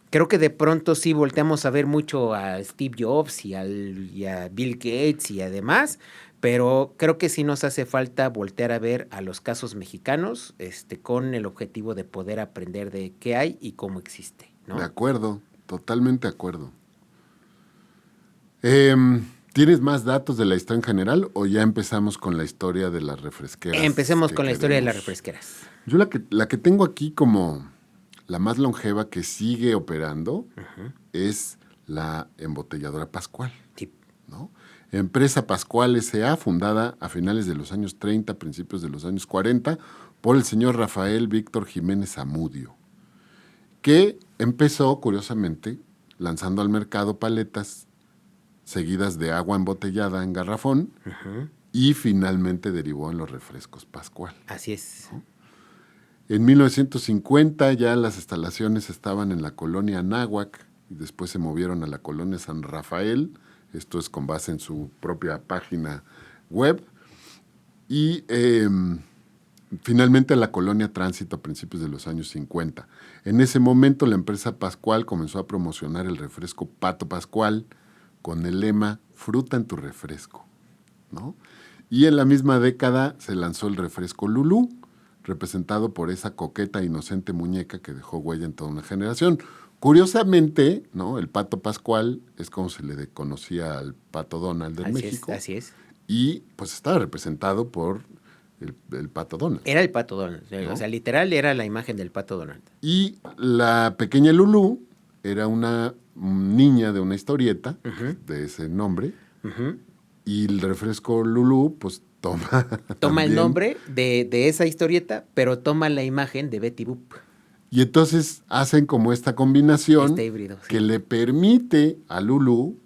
creo que de pronto sí volteamos a ver mucho a Steve Jobs y a Bill Gates y además, pero creo que sí nos hace falta voltear a ver a los casos mexicanos con el objetivo de poder aprender de qué hay y cómo existe, ¿no? De acuerdo, totalmente de acuerdo. ¿Tienes más datos de la historia en general o ya empezamos con la historia de las refresqueras? Empecemos con la historia de las refresqueras. Yo la que tengo aquí como la más longeva que sigue operando es la embotelladora Pascual. Sí. ¿No? Empresa Pascual S.A., fundada a finales de los años 30, principios de los años 40, por el señor Rafael Víctor Jiménez Zamudio, que empezó, curiosamente, lanzando al mercado paletas seguidas de agua embotellada en garrafón y finalmente derivó en los refrescos Pascual. Así es. ¿No? En 1950 ya las instalaciones estaban en la colonia Anáhuac y después se movieron a la colonia San Rafael. Esto es con base en su propia página web. Y finalmente a la colonia Tránsito a principios de los años 50. En ese momento la empresa Pascual comenzó a promocionar el refresco Pato Pascual con el lema "Fruta en tu refresco", ¿no? Y en la misma década se lanzó el refresco Lulú, representado por esa coqueta e inocente muñeca que dejó huella en toda una generación. Curiosamente, ¿no? El Pato Pascual es como se le conocía al Pato Donald de México. Así es. Y pues estaba representado por el Pato Donald. Era el Pato Donald. ¿No? O sea, literal era la imagen del Pato Donald. Y la pequeña Lulú era una niña de una historieta de ese nombre. Y el refresco Lulú, pues toma el nombre de esa historieta, pero toma la imagen de Betty Boop. Y entonces hacen como esta combinación híbrido, sí, que le permite a Lulú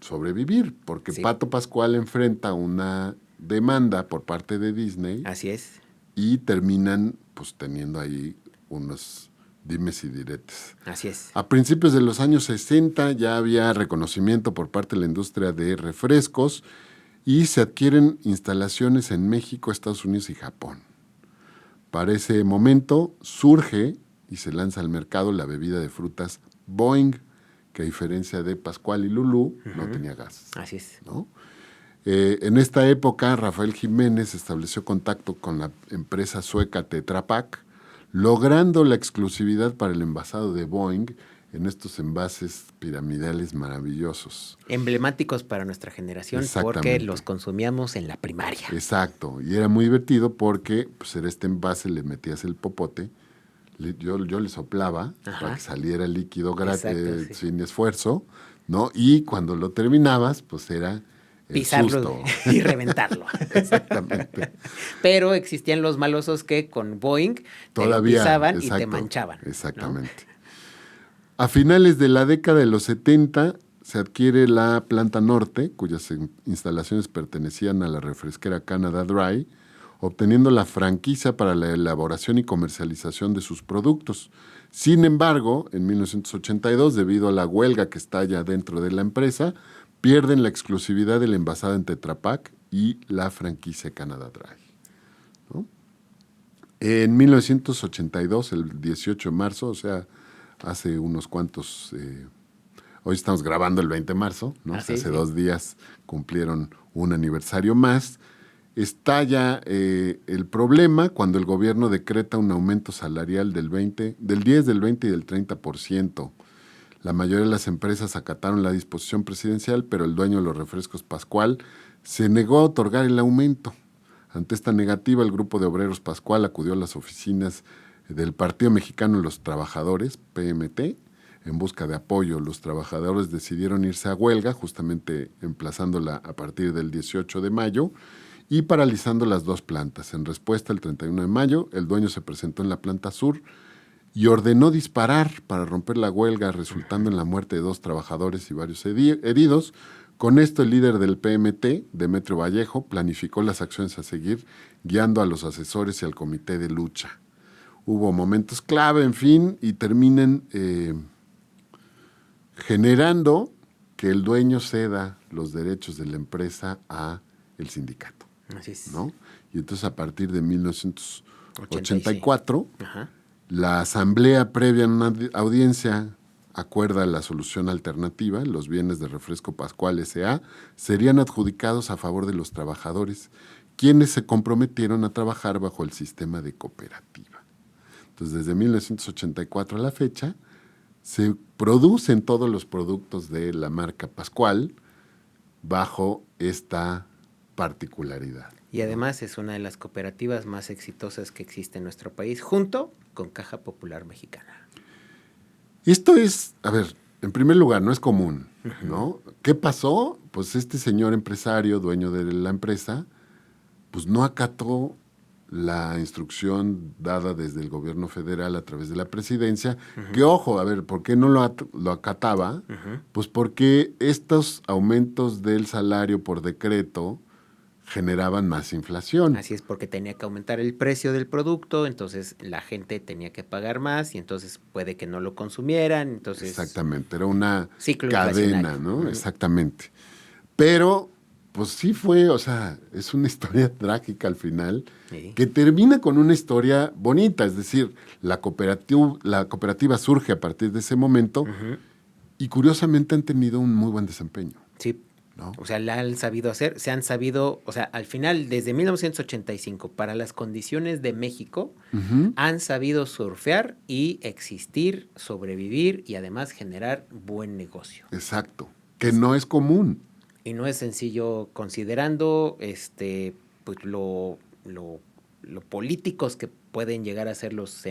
sobrevivir, porque sí, Pato Pascual enfrenta una demanda por parte de Disney. Así es. Y terminan pues teniendo ahí unos dimes y diretes. Así es. A principios de los años 60 ya había reconocimiento por parte de la industria de refrescos y se adquieren instalaciones en México, Estados Unidos y Japón. Para ese momento surge y se lanza al mercado la bebida de frutas Boing, que a diferencia de Pascual y Lulú, no tenía gas. Así es. ¿No? En esta época, Rafael Jiménez estableció contacto con la empresa sueca Tetra Pak, logrando la exclusividad para el envasado de Boing en estos envases piramidales maravillosos. Emblemáticos para nuestra generación porque los consumíamos en la primaria. Exacto, y era muy divertido porque pues, en este envase le metías el popote, yo le soplaba para que saliera el líquido gratis, sin esfuerzo, ¿no? Y cuando lo terminabas, pues era pisarlo y reventarlo. Exactamente. Pero existían los malosos que con Boing todavía te pisaban y te manchaban. Exactamente. ¿No? A finales de la década de los 70 se adquiere la Planta Norte, cuyas instalaciones pertenecían a la refresquera Canada Dry, obteniendo la franquicia para la elaboración y comercialización de sus productos. Sin embargo, en 1982, debido a la huelga que estalla dentro de la empresa, pierden la exclusividad del envasado en Tetra Pak y la franquicia Canada Dry, ¿no? En 1982, el 18 de marzo, o sea, hace unos cuantos, Hoy estamos grabando el 20 de marzo, ¿no? Ah, O sea, sí, hace sí. 2 días cumplieron un aniversario más. Estalla el problema cuando el gobierno decreta un aumento salarial del 10, del 20 y del 30%. La mayoría de las empresas acataron la disposición presidencial, pero el dueño de los refrescos Pascual se negó a otorgar el aumento. Ante esta negativa, el grupo de obreros Pascual acudió a las oficinas del Partido Mexicano de los Trabajadores, PMT, en busca de apoyo. Los trabajadores decidieron irse a huelga, justamente emplazándola a partir del 18 de mayo, y paralizando las dos plantas. En respuesta, el 31 de mayo, el dueño se presentó en la planta sur y ordenó disparar para romper la huelga, resultando en la muerte de 2 trabajadores y varios heridos. Con esto, el líder del PMT, Demetrio Vallejo, planificó las acciones a seguir, guiando a los asesores y al comité de lucha. Hubo momentos clave, en fin, y terminan generando que el dueño ceda los derechos de la empresa a el sindicato, Así es. ¿no? Y entonces, a partir de 86. 1984, Ajá. la asamblea previa en una audiencia acuerda la solución alternativa. Los bienes de Refresco Pascual S.A. serían adjudicados a favor de los trabajadores, quienes se comprometieron a trabajar bajo el sistema de cooperativa. Entonces, desde 1984 a la fecha, se producen todos los productos de la marca Pascual bajo esta particularidad. Y además es una de las cooperativas más exitosas que existe en nuestro país, junto con Caja Popular Mexicana. Esto es, a ver, en primer lugar, no es común, ¿no? ¿Qué pasó? Pues este señor empresario, dueño de la empresa, pues no acató la instrucción dada desde el gobierno federal a través de la presidencia, que ojo, a ver, ¿por qué no lo acataba? Pues porque estos aumentos del salario por decreto generaban más inflación. Así es, porque tenía que aumentar el precio del producto, entonces la gente tenía que pagar más y entonces puede que no lo consumieran, entonces... Exactamente, era una ciclo cadena, inflacionario. ¿no? Exactamente. Pero, pues sí fue, o sea, es una historia trágica al final, Sí. que termina con una historia bonita, es decir, la cooperativa surge a partir de ese momento y curiosamente han tenido un muy buen desempeño. Sí. ¿No? O sea, la han sabido hacer, se han sabido, o sea, al final, desde 1985, para las condiciones de México, han sabido surfear y existir, sobrevivir y además generar buen negocio. Exacto, que no es común. Y no es sencillo considerando pues lo políticos que pueden llegar a ser los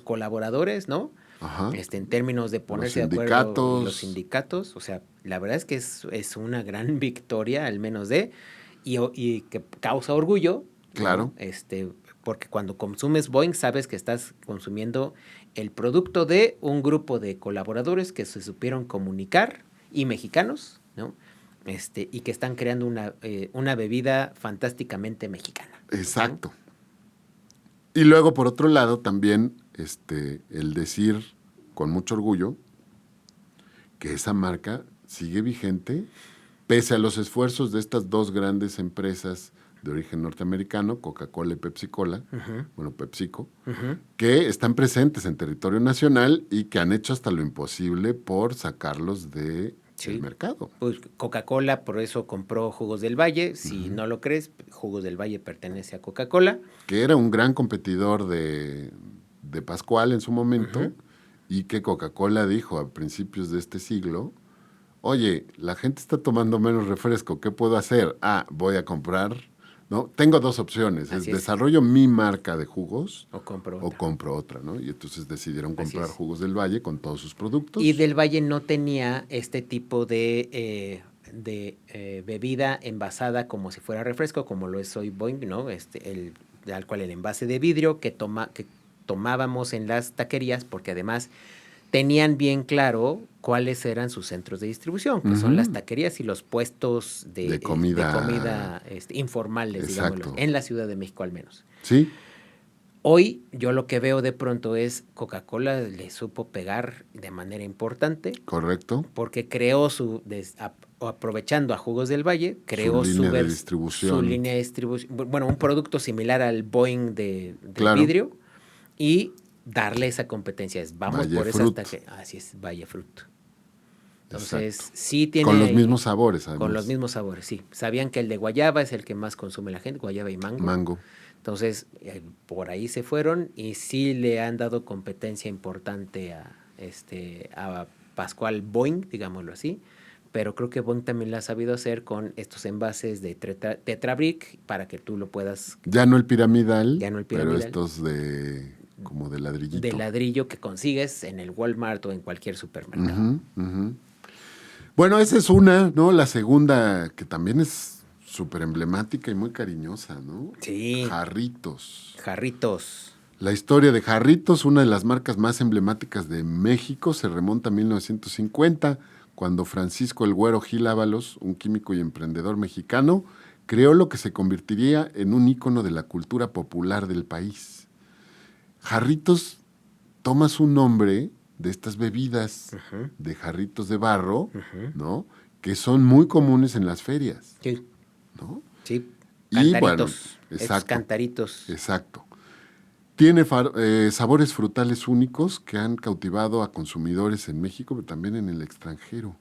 colaboradores, ¿no? Ajá. En términos de ponerse de acuerdo los sindicatos, o sea, la verdad es que es una gran victoria, al menos y que causa orgullo. Claro. ¿No? Porque cuando consumes Boeing sabes que estás consumiendo el producto de un grupo de colaboradores que se supieron comunicar y mexicanos, ¿no? Y que están creando una bebida fantásticamente mexicana. Exacto. ¿No? Y luego, por otro lado, también el decir con mucho orgullo que esa marca sigue vigente pese a los esfuerzos de estas dos grandes empresas de origen norteamericano, Coca-Cola y Pepsi-Cola, bueno, PepsiCo, que están presentes en territorio nacional y que han hecho hasta lo imposible por sacarlos del mercado. Pues Coca-Cola por eso compró Jugos del Valle. Si no lo crees, Jugos del Valle pertenece a Coca-Cola. Que era un gran competidor de Pascual en su momento y que Coca-Cola dijo a principios de este siglo, oye, la gente está tomando menos refresco, ¿qué puedo hacer? Voy a comprar, ¿no? Tengo dos opciones, desarrollo mi marca de jugos o compro otra, ¿no? Y entonces decidieron comprar Jugos del Valle con todos sus productos. Y del Valle no tenía este tipo de bebida envasada como si fuera refresco, como lo es hoy Boeing, ¿no? Al cual el envase de vidrio que tomábamos en las taquerías, porque además tenían bien claro cuáles eran sus centros de distribución, que son las taquerías y los puestos de comida informales, digámoslo, en la Ciudad de México al menos. Sí. Hoy yo lo que veo de pronto es Coca-Cola le supo pegar de manera importante. Correcto. Porque creó aprovechando a Jugos del Valle, creó su línea de distribución. Bueno, un producto similar al Boeing del vidrio y darle esa competencia. Vamos por esas taquerías. Así es, Valle Fruit. Entonces, exacto. sí tiene... Con los mismos sabores, además. Con los mismos sabores, sí. Sabían que el de guayaba es el que más consume la gente, guayaba y mango. Mango. Entonces, por ahí se fueron y sí le han dado competencia importante a Pascual Boing, digámoslo así. Pero creo que Boing también lo ha sabido hacer con estos envases de Tetrabric para que tú lo puedas... Ya no el piramidal, Ya no el pero piramidal. estos como de ladrillito. De ladrillo que consigues en el Walmart o en cualquier supermercado. Bueno, esa es una, ¿no? La segunda, que también es súper emblemática y muy cariñosa, ¿no? Sí. Jarritos. Jarritos. La historia de Jarritos, una de las marcas más emblemáticas de México, se remonta a 1950, cuando Francisco El Güero Gil Ábalos, un químico y emprendedor mexicano, creó lo que se convertiría en un ícono de la cultura popular del país. Jarritos toma su nombre de estas bebidas de jarritos de barro, ¿no? Que son muy comunes en las ferias, Sí. ¿no? Sí. Y bueno, Cantaritos. Estos exacto. cantaritos. Exacto. Tiene sabores frutales únicos que han cautivado a consumidores en México, pero también en el extranjero.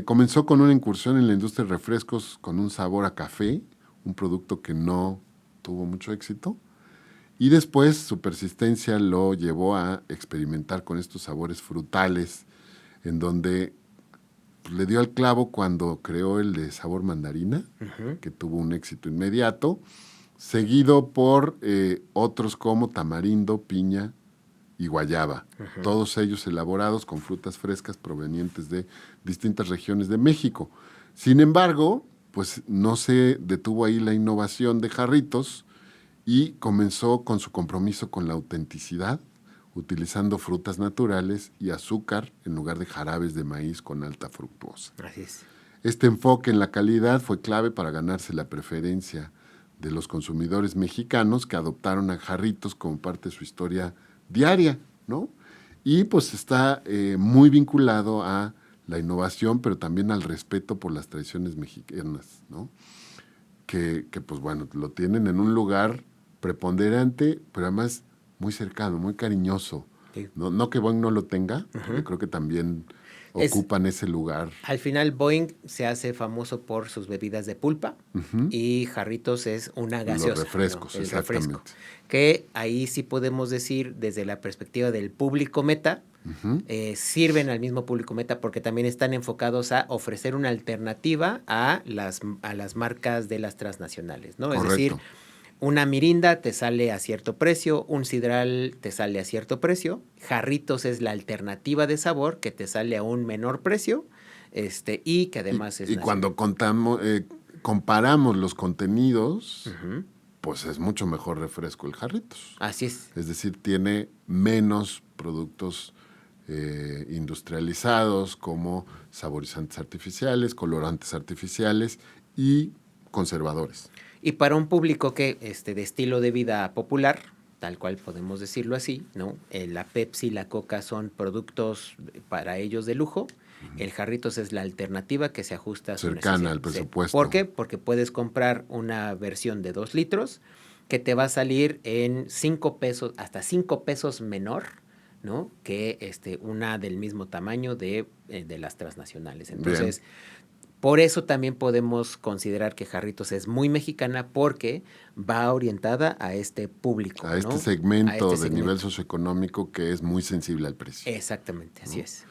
Comenzó con una incursión en la industria de refrescos con un sabor a café, un producto que no tuvo mucho éxito. Y después su persistencia lo llevó a experimentar con estos sabores frutales, en donde le dio al clavo cuando creó el de sabor mandarina, que tuvo un éxito inmediato, seguido por otros como tamarindo, piña y guayaba, todos ellos elaborados con frutas frescas provenientes de distintas regiones de México. Sin embargo, pues no se detuvo ahí la innovación de Jarritos y comenzó con su compromiso con la autenticidad, utilizando frutas naturales y azúcar en lugar de jarabes de maíz con alta fructuosa. Así es. Este enfoque en la calidad fue clave para ganarse la preferencia de los consumidores mexicanos que adoptaron a Jarritos como parte de su historia diaria, ¿no? Y pues está muy vinculado a la innovación, pero también al respeto por las tradiciones mexicanas, ¿no? Que pues bueno, lo tienen en un lugar preponderante, pero además muy cercano, muy cariñoso. Sí. No que Boeing no lo tenga, porque creo que también ocupan ese lugar. Al final, Boeing se hace famoso por sus bebidas de pulpa y Jarritos es una gaseosa. Los refrescos, ¿no? El exactamente. refresco. Que ahí sí podemos decir, desde la perspectiva del público meta, sirven al mismo público meta porque también están enfocados a ofrecer una alternativa a las marcas de las transnacionales, ¿no? Correcto. Es decir, una Mirinda te sale a cierto precio, un Sidral te sale a cierto precio, Jarritos es la alternativa de sabor que te sale a un menor precio, y que además es y cuando comparamos los contenidos, pues es mucho mejor refresco el Jarritos. Así es. Es decir, tiene menos productos industrializados como saborizantes artificiales, colorantes artificiales y conservadores. Y para un público que de estilo de vida popular, tal cual podemos decirlo así, ¿no? La Pepsi, la Coca son productos para ellos de lujo. El Jarritos es la alternativa que se ajusta a su necesidad. Cercana al presupuesto. ¿Por qué? Porque puedes comprar una versión de 2 litros que te va a salir en 5 pesos, hasta 5 pesos menor, ¿no? Que una del mismo tamaño de las transnacionales. Entonces, por eso también podemos considerar que Jarritos es muy mexicana porque va orientada a este público. A este ¿no? segmento de nivel socioeconómico que es muy sensible al precio. Exactamente, así es.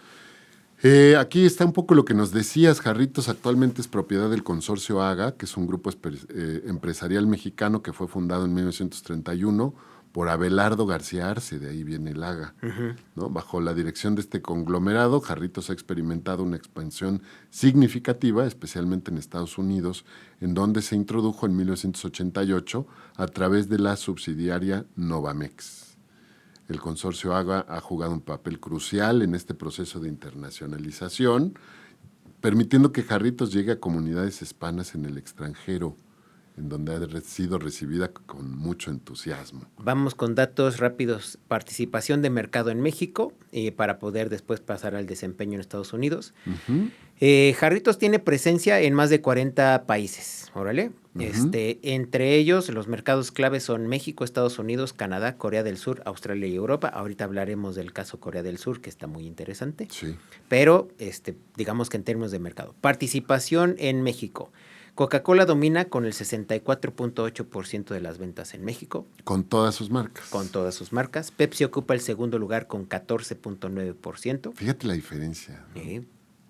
Aquí está un poco lo que nos decías. Jarritos actualmente es propiedad del Consorcio AGA, que es un grupo empresarial mexicano que fue fundado en 1931 por Abelardo García Arce, de ahí viene el AGA. ¿No? Bajo la dirección de este conglomerado, Jarritos ha experimentado una expansión significativa, especialmente en Estados Unidos, en donde se introdujo en 1988 a través de la subsidiaria Novamex. El consorcio AGA ha jugado un papel crucial en este proceso de internacionalización, permitiendo que Jarritos llegue a comunidades hispanas en el extranjero en donde ha sido recibida con mucho entusiasmo. Vamos con datos rápidos. Participación de mercado en México, para poder después pasar al desempeño en Estados Unidos. Ujú. Jarritos tiene presencia en más de 40 países, órale. Ujú. Entre ellos, los mercados claves son México, Estados Unidos, Canadá, Corea del Sur, Australia y Europa. Ahorita hablaremos del caso Corea del Sur, que está muy interesante. Sí. Pero, digamos que en términos de mercado. Participación en México. Coca-Cola domina con el 64.8% de las ventas en México, Con todas sus marcas. con todas sus marcas. Pepsi ocupa el segundo lugar con 14.9%. Fíjate la diferencia, ¿no? Sí.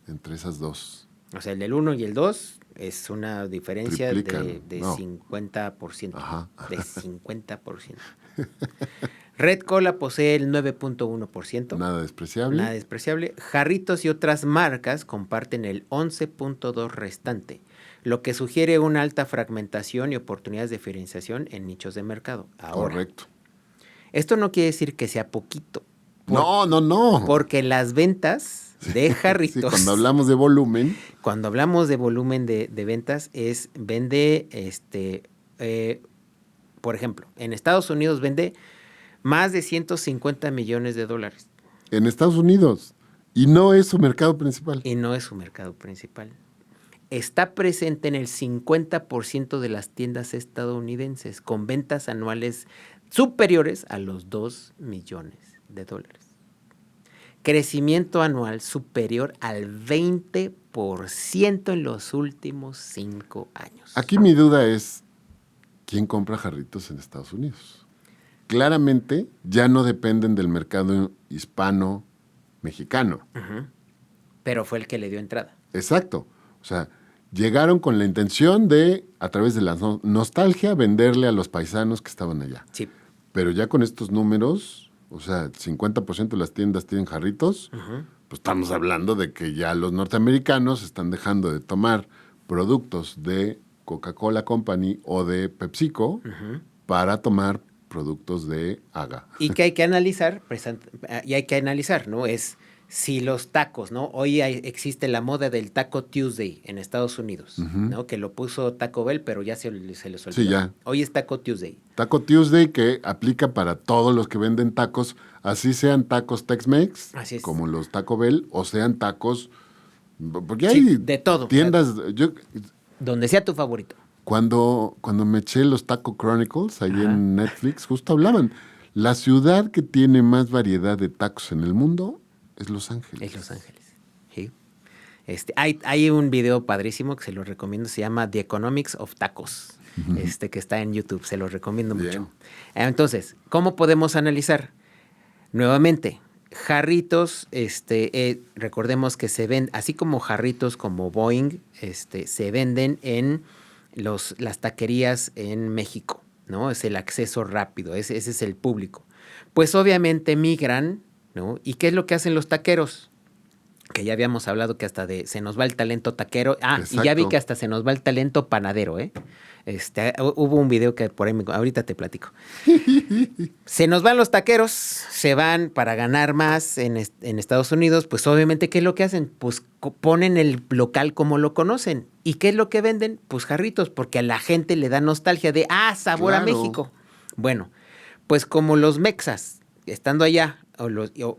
Entre esas dos. O sea, el del 1 y el 2 es una diferencia Triplican, de no. 50%. Ajá. De 50%. Red Cola posee el 9.1%. Nada despreciable. Nada despreciable. Jarritos y otras marcas comparten el 11.2% restante, lo que sugiere una alta fragmentación y oportunidades de diferenciación en nichos de mercado. Ahora, Correcto. esto no quiere decir que sea poquito. No. Porque las ventas de Jarritos, Sí, cuando hablamos de volumen, cuando hablamos de volumen de ventas, vende, por ejemplo, en Estados Unidos vende más de 150 millones de dólares en Estados Unidos. Y no es su mercado principal. y no es su mercado principal. Está presente en el 50% de las tiendas estadounidenses, con ventas anuales superiores a los 2 millones de dólares. Crecimiento anual superior al 20% en los últimos 5 años. Aquí mi duda es, ¿quién compra jarritos en Estados Unidos? Claramente ya no dependen del mercado hispano-mexicano. Pero fue el que le dio entrada. Exacto. O sea, llegaron con la intención de, a través de la nostalgia, venderle a los paisanos que estaban allá. Sí. Pero ya con estos números, o sea, 50% de las tiendas tienen jarritos, pues estamos hablando de que ya los norteamericanos están dejando de tomar productos de Coca-Cola Company o de PepsiCo para tomar productos de AGA. Y que hay que analizar, ¿no? Es si los tacos, ¿no? Hoy existe la moda del Taco Tuesday en Estados Unidos, ¿no? Que lo puso Taco Bell, pero ya se les olvidó. Sí, ya. Hoy es Taco Tuesday. Taco Tuesday, que aplica para todos los que venden tacos, así sean tacos Tex-Mex, Así es. como los Taco Bell, o sean tacos, porque Sí, hay de todo. tiendas. Yo Donde sea tu favorito. cuando me eché los Taco Chronicles ahí en Netflix, justo hablaban, la ciudad que tiene más variedad de tacos en el mundo es Los Ángeles. Es Los Ángeles. Sí. Hay un video padrísimo que se lo recomiendo, se llama The Economics of Tacos, que está en YouTube, se lo recomiendo Bien. mucho. Entonces, ¿cómo podemos analizar? Nuevamente, jarritos, recordemos que se ven, así como jarritos como Boeing, se venden en las taquerías en México, ¿no? Es el acceso rápido, ese es el público. Pues obviamente migran, ¿no? ¿Y qué es lo que hacen los taqueros? Que ya habíamos hablado que hasta se nos va el talento taquero. Y ya vi Exacto. que hasta se nos va el talento panadero, ¿eh? Hubo un video que por ahí, ahorita te platico. Se nos van los taqueros, se van para ganar más en Estados Unidos, pues obviamente, ¿qué es lo que hacen? Pues ponen el local como lo conocen. ¿Y qué es lo que venden? Pues jarritos, porque a la gente le da nostalgia de, sabor a Claro. México. Bueno, pues como los mexas, estando allá,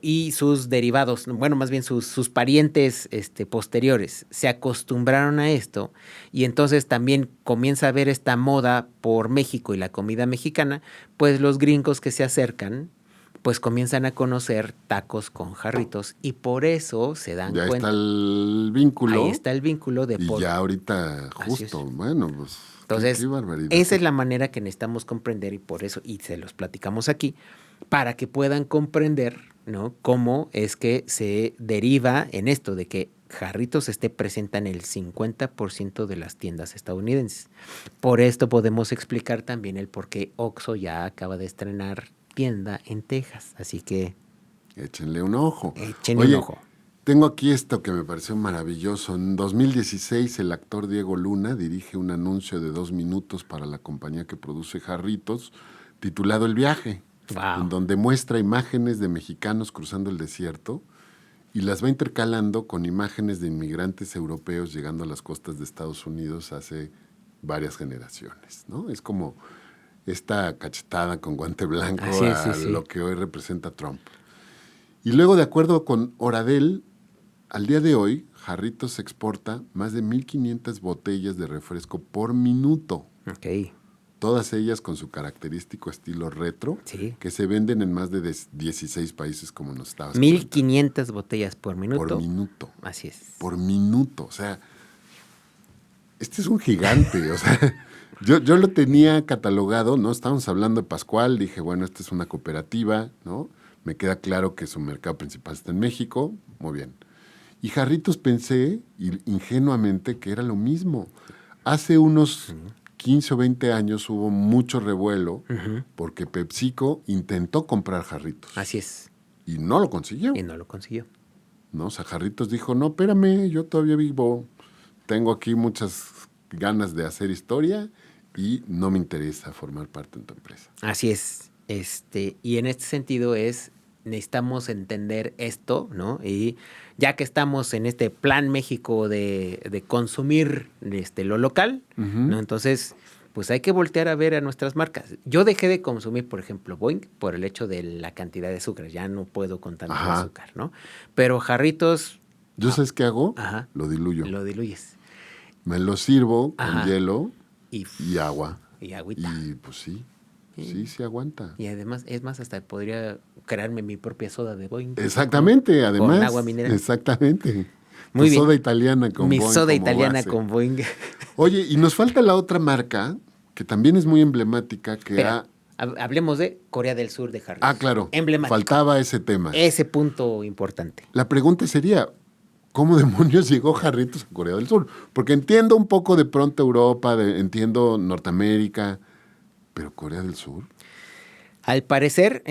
y sus derivados, bueno, más bien sus parientes posteriores, se acostumbraron a esto y entonces también comienza a haber esta moda por México y la comida mexicana, pues los gringos que se acercan, pues comienzan a conocer tacos con jarritos y por eso se dan Ya cuenta. está el vínculo. Ahí está el vínculo de Y ya ahorita, Así es. justo, bueno, pues, Entonces, qué barbaridad. esa es la manera que necesitamos comprender y por eso, y se los platicamos aquí, para que puedan comprender, ¿no? Cómo es que se deriva en esto de que Jarritos esté presente en el 50% de las tiendas estadounidenses. Por esto podemos explicar también el por qué Oxxo ya acaba de estrenar tienda en Texas. Así que Échenle un ojo. échenle Oye, un ojo. tengo aquí esto que me pareció maravilloso. En 2016, el actor Diego Luna dirige un anuncio de 2 minutos para la compañía que produce Jarritos, titulado El Viaje, Wow. en donde muestra imágenes de mexicanos cruzando el desierto y las va intercalando con imágenes de inmigrantes europeos llegando a las costas de Estados Unidos hace varias generaciones, ¿no? Es como esta cachetada con guante blanco Así es, a sí, sí. lo que hoy representa Trump. Y luego, de acuerdo con Oradel, al día de hoy, Jarritos exporta más de 1,500 botellas de refresco por minuto. Ok, Todas ellas con su característico estilo retro, sí. que se venden en más de 16 países, como nos estabas comentando. 1,500 botellas por minuto. Por minuto. Así es. Por minuto. O sea, este es un gigante. O sea, yo lo tenía catalogado, ¿no? Estábamos hablando de Pascual, dije, bueno, esta es una cooperativa, ¿no? Me queda claro que su mercado principal está en México. Muy bien. Y Jarritos pensé, ingenuamente, que era lo mismo. Hace unos 15 o 20 años hubo mucho revuelo porque PepsiCo intentó comprar Jarritos. Así es. Y no lo consiguió. Y no lo consiguió. ¿No? O sea, Jarritos dijo, no, espérame, yo todavía vivo. Tengo aquí muchas ganas de hacer historia y no me interesa formar parte de tu empresa. Así es. Y en este sentido necesitamos entender esto, ¿no? Y ya que estamos en este plan México de consumir lo local, ¿no? Entonces, pues hay que voltear a ver a nuestras marcas. Yo dejé de consumir, por ejemplo, Boeing por el hecho de la cantidad de azúcar. Ya no puedo con tanto azúcar, ¿no? Pero Jarritos... ¿Yo sabes qué hago? Ajá. Lo diluyo. Lo diluyes. Me lo sirvo Ajá. con hielo Y agua. Y agüita. Y pues sí aguanta. Y además, es más, hasta podría crearme mi propia soda de Boeing. Exactamente, además. Con agua mineral. Exactamente. Muy tu bien. soda italiana con Mi Boeing soda como italiana base. con Boeing. Oye, y nos falta la otra marca, que también es muy emblemática, que Espera, hablemos de Corea del Sur de Jarritos. claro. Emblemático. Faltaba ese tema. Ese punto importante. La pregunta sería, ¿cómo demonios llegó Jarritos a Corea del Sur? Porque entiendo un poco de pronto Europa, entiendo Norteamérica, pero Corea del Sur. Al parecer,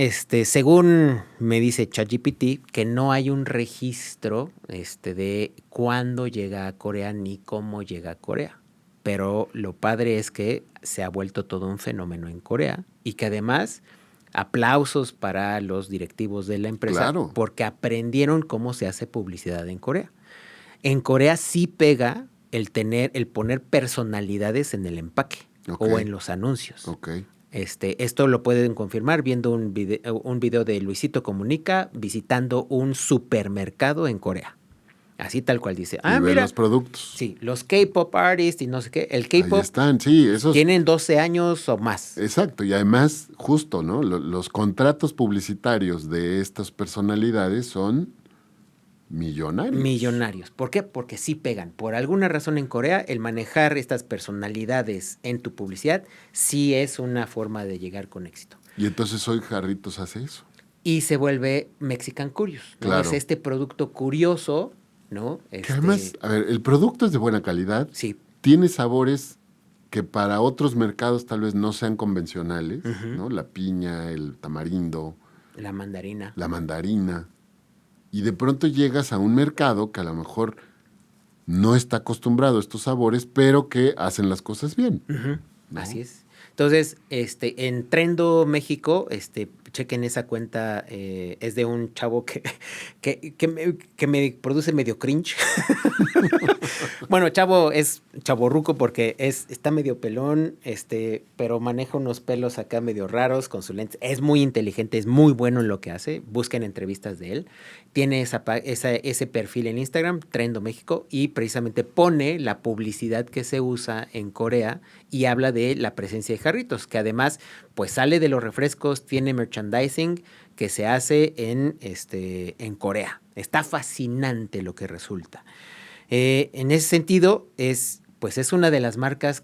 según me dice ChatGPT, que no hay un registro de cuándo llega a Corea ni cómo llega a Corea. Pero lo padre es que se ha vuelto todo un fenómeno en Corea y que además aplausos para los directivos de la empresa, Claro. porque aprendieron cómo se hace publicidad en Corea. En Corea sí pega el poner personalidades en el empaque o en los anuncios. Okay. Esto lo pueden confirmar viendo un video de Luisito Comunica visitando un supermercado en Corea. Así tal cual dice. Y Mira, los productos. Sí, los K-pop artists y no sé qué. El K-pop Ahí están, sí, esos tienen 12 años o más. Exacto, y además, justo, ¿no? Los contratos publicitarios de estas personalidades son millonarios. Millonarios. ¿Por qué? Porque sí pegan. Por alguna razón en Corea, el manejar estas personalidades en tu publicidad sí es una forma de llegar con éxito. Y entonces hoy Jarritos hace eso. Y se vuelve Mexican Curious, ¿no? Claro. Es este producto curioso, ¿no? Que además, a ver, el producto es de buena calidad. Sí. Tiene sabores que para otros mercados tal vez no sean convencionales, ¿no? La piña, el tamarindo. La mandarina. La mandarina. Y de pronto llegas a un mercado que a lo mejor no está acostumbrado a estos sabores, pero que hacen las cosas bien. ¿no? Así es. Entonces, en Trendo México, chequen esa cuenta, es de un chavo que me produce medio cringe. Bueno, chavo es chavorruco porque está medio pelón, pero maneja unos pelos acá medio raros con su lente. Es muy inteligente, es muy bueno en lo que hace. Busquen entrevistas de él. Tiene ese perfil en Instagram, Trendo México, y precisamente pone la publicidad que se usa en Corea y habla de la presencia de Jarritos, que además pues sale de los refrescos, tiene merchandising que se hace en Corea. Está fascinante lo que resulta. En ese sentido, es una de las marcas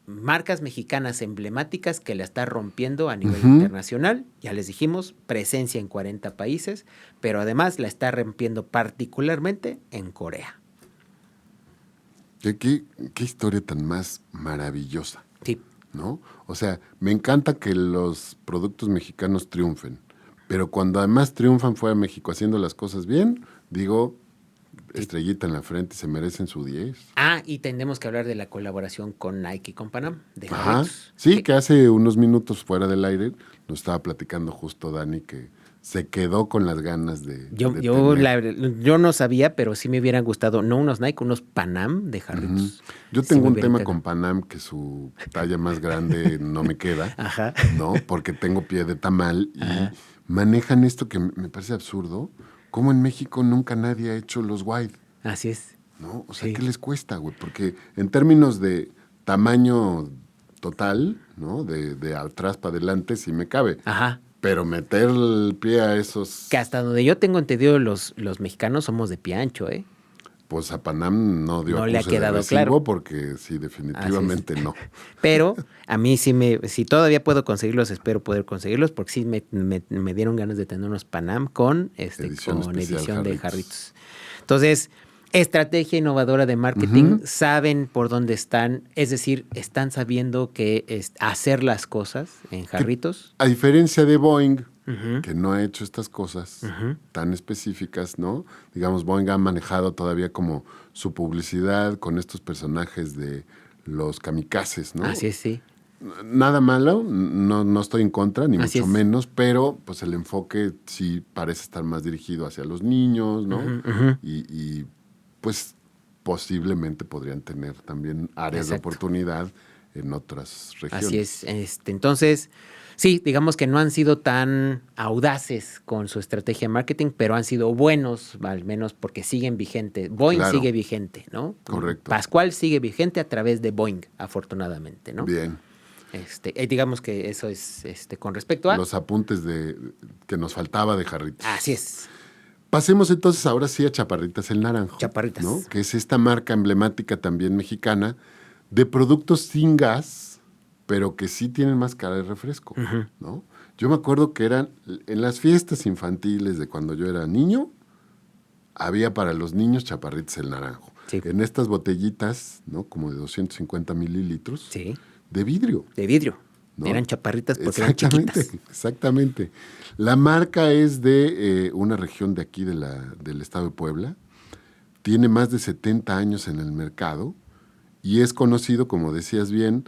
marcas mexicanas emblemáticas que la está rompiendo a nivel internacional. Ya les dijimos, presencia en 40 países, pero además la está rompiendo particularmente en Corea. ¿Qué historia tan más maravillosa? Sí. ¿No? O sea, me encanta que los productos mexicanos triunfen, pero cuando además triunfan fuera de México haciendo las cosas bien, digo, estrellita en la frente, se merecen su 10. Y tenemos que hablar de la colaboración con Nike y con Panam, de Ajá. Jarritos. Sí, que hace unos minutos fuera del aire nos estaba platicando justo Dani que se quedó con las ganas de Yo no sabía, pero sí me hubieran gustado, no unos Nike, unos Panam de Jarritos. Yo Sí tengo me un hubiera tema encantado. con Panam que su talla más grande no me queda, Ajá. ¿no? Porque tengo pie de tamal y Ajá. manejan esto que me parece absurdo. Como en México nunca nadie ha hecho los wide, Así es. ¿no? O sea, ¿qué Sí. les cuesta, güey? Porque en términos de tamaño total, ¿no? De atrás para adelante sí me cabe. Ajá. Pero meter el pie a esos, Que hasta donde yo tengo entendido, los mexicanos somos de pie ancho, ¿eh? pues a Panam no dio No le ha acuse de quedado recibo claro. porque sí, Así es. definitivamente no. Pero a mí si todavía puedo conseguirlos, espero poder conseguirlos, porque sí me dieron ganas de tener unos Panam con Edición con especial edición de Jarritos. Jarritos. Entonces, estrategia innovadora de marketing, saben por dónde están, es decir, están sabiendo que hacer las cosas en Que, Jarritos. a diferencia de Boeing, Ujú, que no ha hecho estas cosas ujú. tan específicas, ¿no? Digamos, Boeing ha manejado todavía como su publicidad con estos personajes de los kamikazes, ¿no? Así es, sí. Nada malo, no estoy en contra, ni Así mucho es. menos, pero pues el enfoque sí parece estar más dirigido hacia los niños, ¿no? Ujú, ujú. Y, pues posiblemente podrían tener también áreas de Exacto. oportunidad en otras regiones. Así es. Entonces, sí, digamos que no han sido tan audaces con su estrategia de marketing, pero han sido buenos, al menos porque siguen vigentes. Boeing Claro. sigue vigente, ¿no? Correcto. Pascual sigue vigente a través de Boeing, afortunadamente, ¿no? Bien. Digamos que eso es con respecto a. Los apuntes que nos faltaba de Jarritos. Así es. Pasemos entonces ahora sí a Chaparritas el Naranjo. Chaparritas. ¿No? Que es esta marca emblemática también mexicana de productos sin gas, pero que sí tienen más cara de refresco, ¿no? Yo me acuerdo que eran en las fiestas infantiles de cuando yo era niño, había para los niños Chaparritas el Naranjo. Sí. En estas botellitas, ¿no? Como de 250 mililitros, Sí. de vidrio. De vidrio. ¿No? Eran chaparritas porque eran chiquitas. Exactamente. La marca es de una región de aquí del estado de Puebla. Tiene más de 70 años en el mercado y es conocido, como decías bien,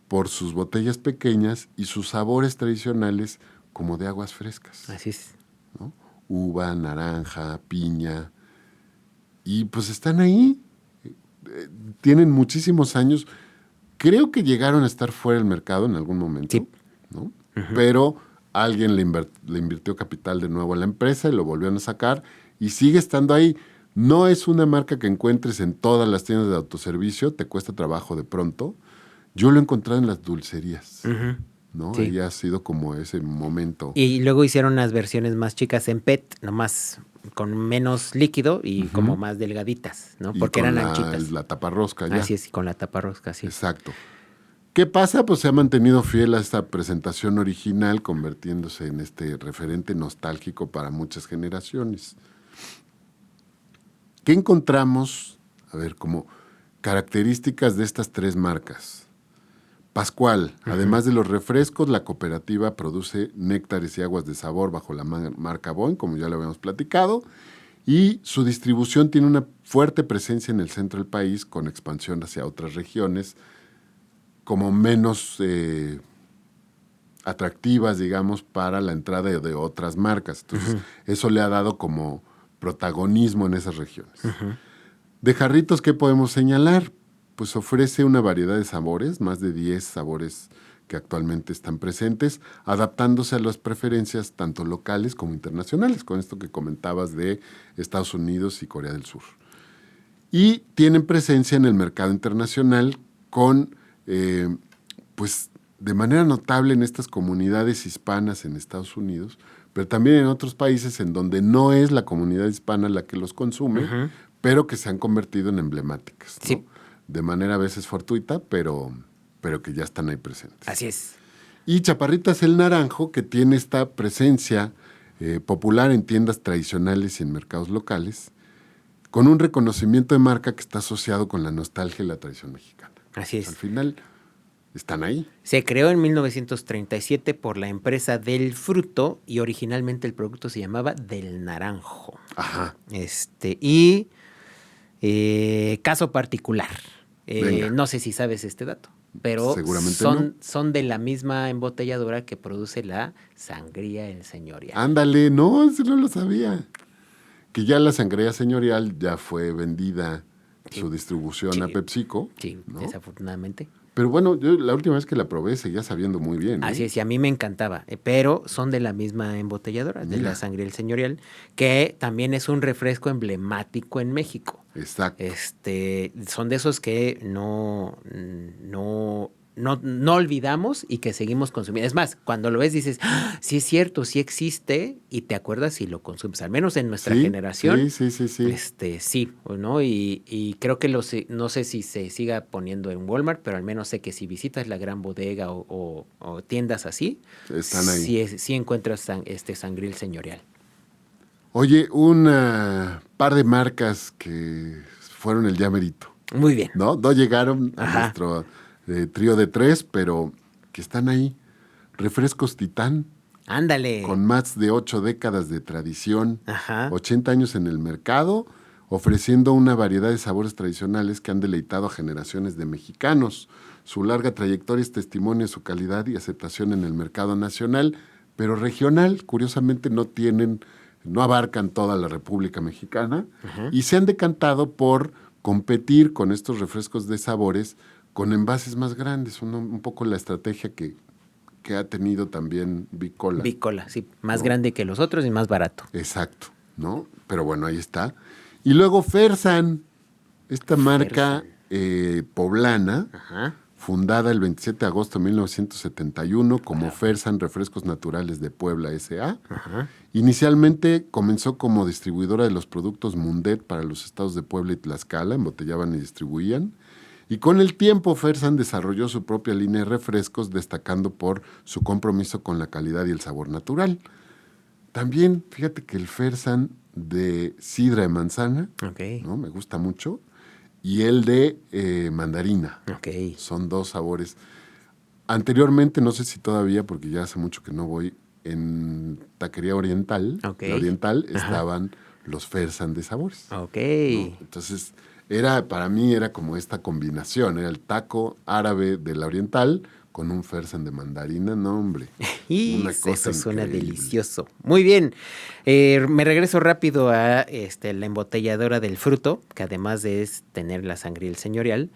por sus botellas pequeñas y sus sabores tradicionales como de aguas frescas, Así es. ¿no? Uva, naranja, piña. Y pues están ahí. Tienen muchísimos años. Creo que llegaron a estar fuera del mercado en algún momento, Sí. ¿no? Pero alguien le invirtió capital de nuevo a la empresa y lo volvieron a sacar y sigue estando ahí. No es una marca que encuentres en todas las tiendas de autoservicio, te cuesta trabajo de pronto. Yo lo he encontrado en las dulcerías, ¿no? Sí. Ahí ha sido como ese momento. Y luego hicieron unas versiones más chicas en PET, nomás con menos líquido y como más delgaditas, ¿no? Y Porque con eran anchitas. la taparrosca ya. Así es, y con la tapa rosca, sí. Exacto. ¿Qué pasa? Pues se ha mantenido fiel a esta presentación original, convirtiéndose en este referente nostálgico para muchas generaciones. ¿Qué encontramos, a ver, como características de estas tres marcas? Pascual, además de los refrescos, la cooperativa produce néctares y aguas de sabor bajo la marca Boeing, como ya lo habíamos platicado, y su distribución tiene una fuerte presencia en el centro del país, con expansión hacia otras regiones, como menos atractivas, digamos, para la entrada de otras marcas. Entonces, eso le ha dado como protagonismo en esas regiones. De Jarritos, ¿qué podemos señalar? Pues ofrece una variedad de sabores, más de 10 sabores que actualmente están presentes, adaptándose a las preferencias tanto locales como internacionales, con esto que comentabas de Estados Unidos y Corea del Sur. Y tienen presencia en el mercado internacional con, pues, de manera notable en estas comunidades hispanas en Estados Unidos, pero también en otros países en donde no es la comunidad hispana la que los consume, pero que se han convertido en emblemáticas, ¿no? Sí. De manera a veces fortuita, pero que ya están ahí presentes. Así es. Y Chaparritas el Naranjo, que tiene esta presencia popular en tiendas tradicionales y en mercados locales, con un reconocimiento de marca que está asociado con la nostalgia y la tradición mexicana. Así es. Al final, están ahí. Se creó en 1937 por la empresa Del Fruto y originalmente el producto se llamaba Del Naranjo. Ajá. Caso particular. Venga. No sé si sabes este dato. pero Seguramente no. son de la misma embotelladora que produce la Sangría El Señorial. Ándale, no, eso no lo sabía. Que ya la sangría señorial ya fue vendida Sí. su distribución Sí. a PepsiCo, Sí, ¿no? desafortunadamente. Pero bueno, yo la última vez que la probé seguía sabiendo muy bien, ¿eh? Así es, y a mí me encantaba, pero son de la misma embotelladora, de Mira. la Sangría El Señorial, que también es un refresco emblemático en México. Exacto. Son de esos que no olvidamos y que seguimos consumiendo. Es más, cuando lo ves dices, "Ah, sí es cierto, sí existe", y te acuerdas y lo consumes. Al menos en nuestra Sí, generación, sí. sí, ¿no? Y creo que no sé si se siga poniendo en Walmart, pero al menos sé que si visitas la Gran Bodega o tiendas así, Están ahí. sí encuentras Sangril Señorial. Oye, un par de marcas que fueron el llamerito, Muy bien. ¿no? No llegaron a Ajá. nuestro trío de 3, pero que están ahí. Refrescos Titán, Ándale. con más de 8 décadas de tradición, Ajá. 80 años en el mercado, ofreciendo una variedad de sabores tradicionales que han deleitado a generaciones de mexicanos. Su larga trayectoria es testimonio de su calidad y aceptación en el mercado nacional, pero regional, curiosamente no abarcan toda la República Mexicana, y se han decantado por competir con estos refrescos de sabores con envases más grandes, un poco la estrategia que ha tenido también Bicola. Bicola, sí, más ¿no? grande que los otros y más barato. Exacto, ¿no? Pero bueno, ahí está. Y luego Fersan, esta marca poblana, Ajá. fundada el 27 de agosto de 1971 como Fersan Refrescos Naturales de Puebla S.A. Ajá. Inicialmente comenzó como distribuidora de los productos Mundet para los estados de Puebla y Tlaxcala, embotellaban y distribuían. Y con el tiempo, Fersan desarrolló su propia línea de refrescos, destacando por su compromiso con la calidad y el sabor natural. También, fíjate que el Fersan de sidra de manzana, Ok. ¿no? Me gusta mucho, y el de mandarina. Ok. Son dos sabores. Anteriormente, no sé si todavía, porque ya hace mucho que no voy, en Taquería Oriental, Ok. la Oriental, Ajá. estaban los Fersan de sabores. Ok. ¿no? Entonces, para mí era como esta combinación, era el taco árabe de la Oriental con un Fersan de mandarina, no hombre, Y una cosa eso suena increíble. delicioso. Muy bien. Me regreso rápido a la embotelladora del fruto, que además de tener la Sangril Señorial,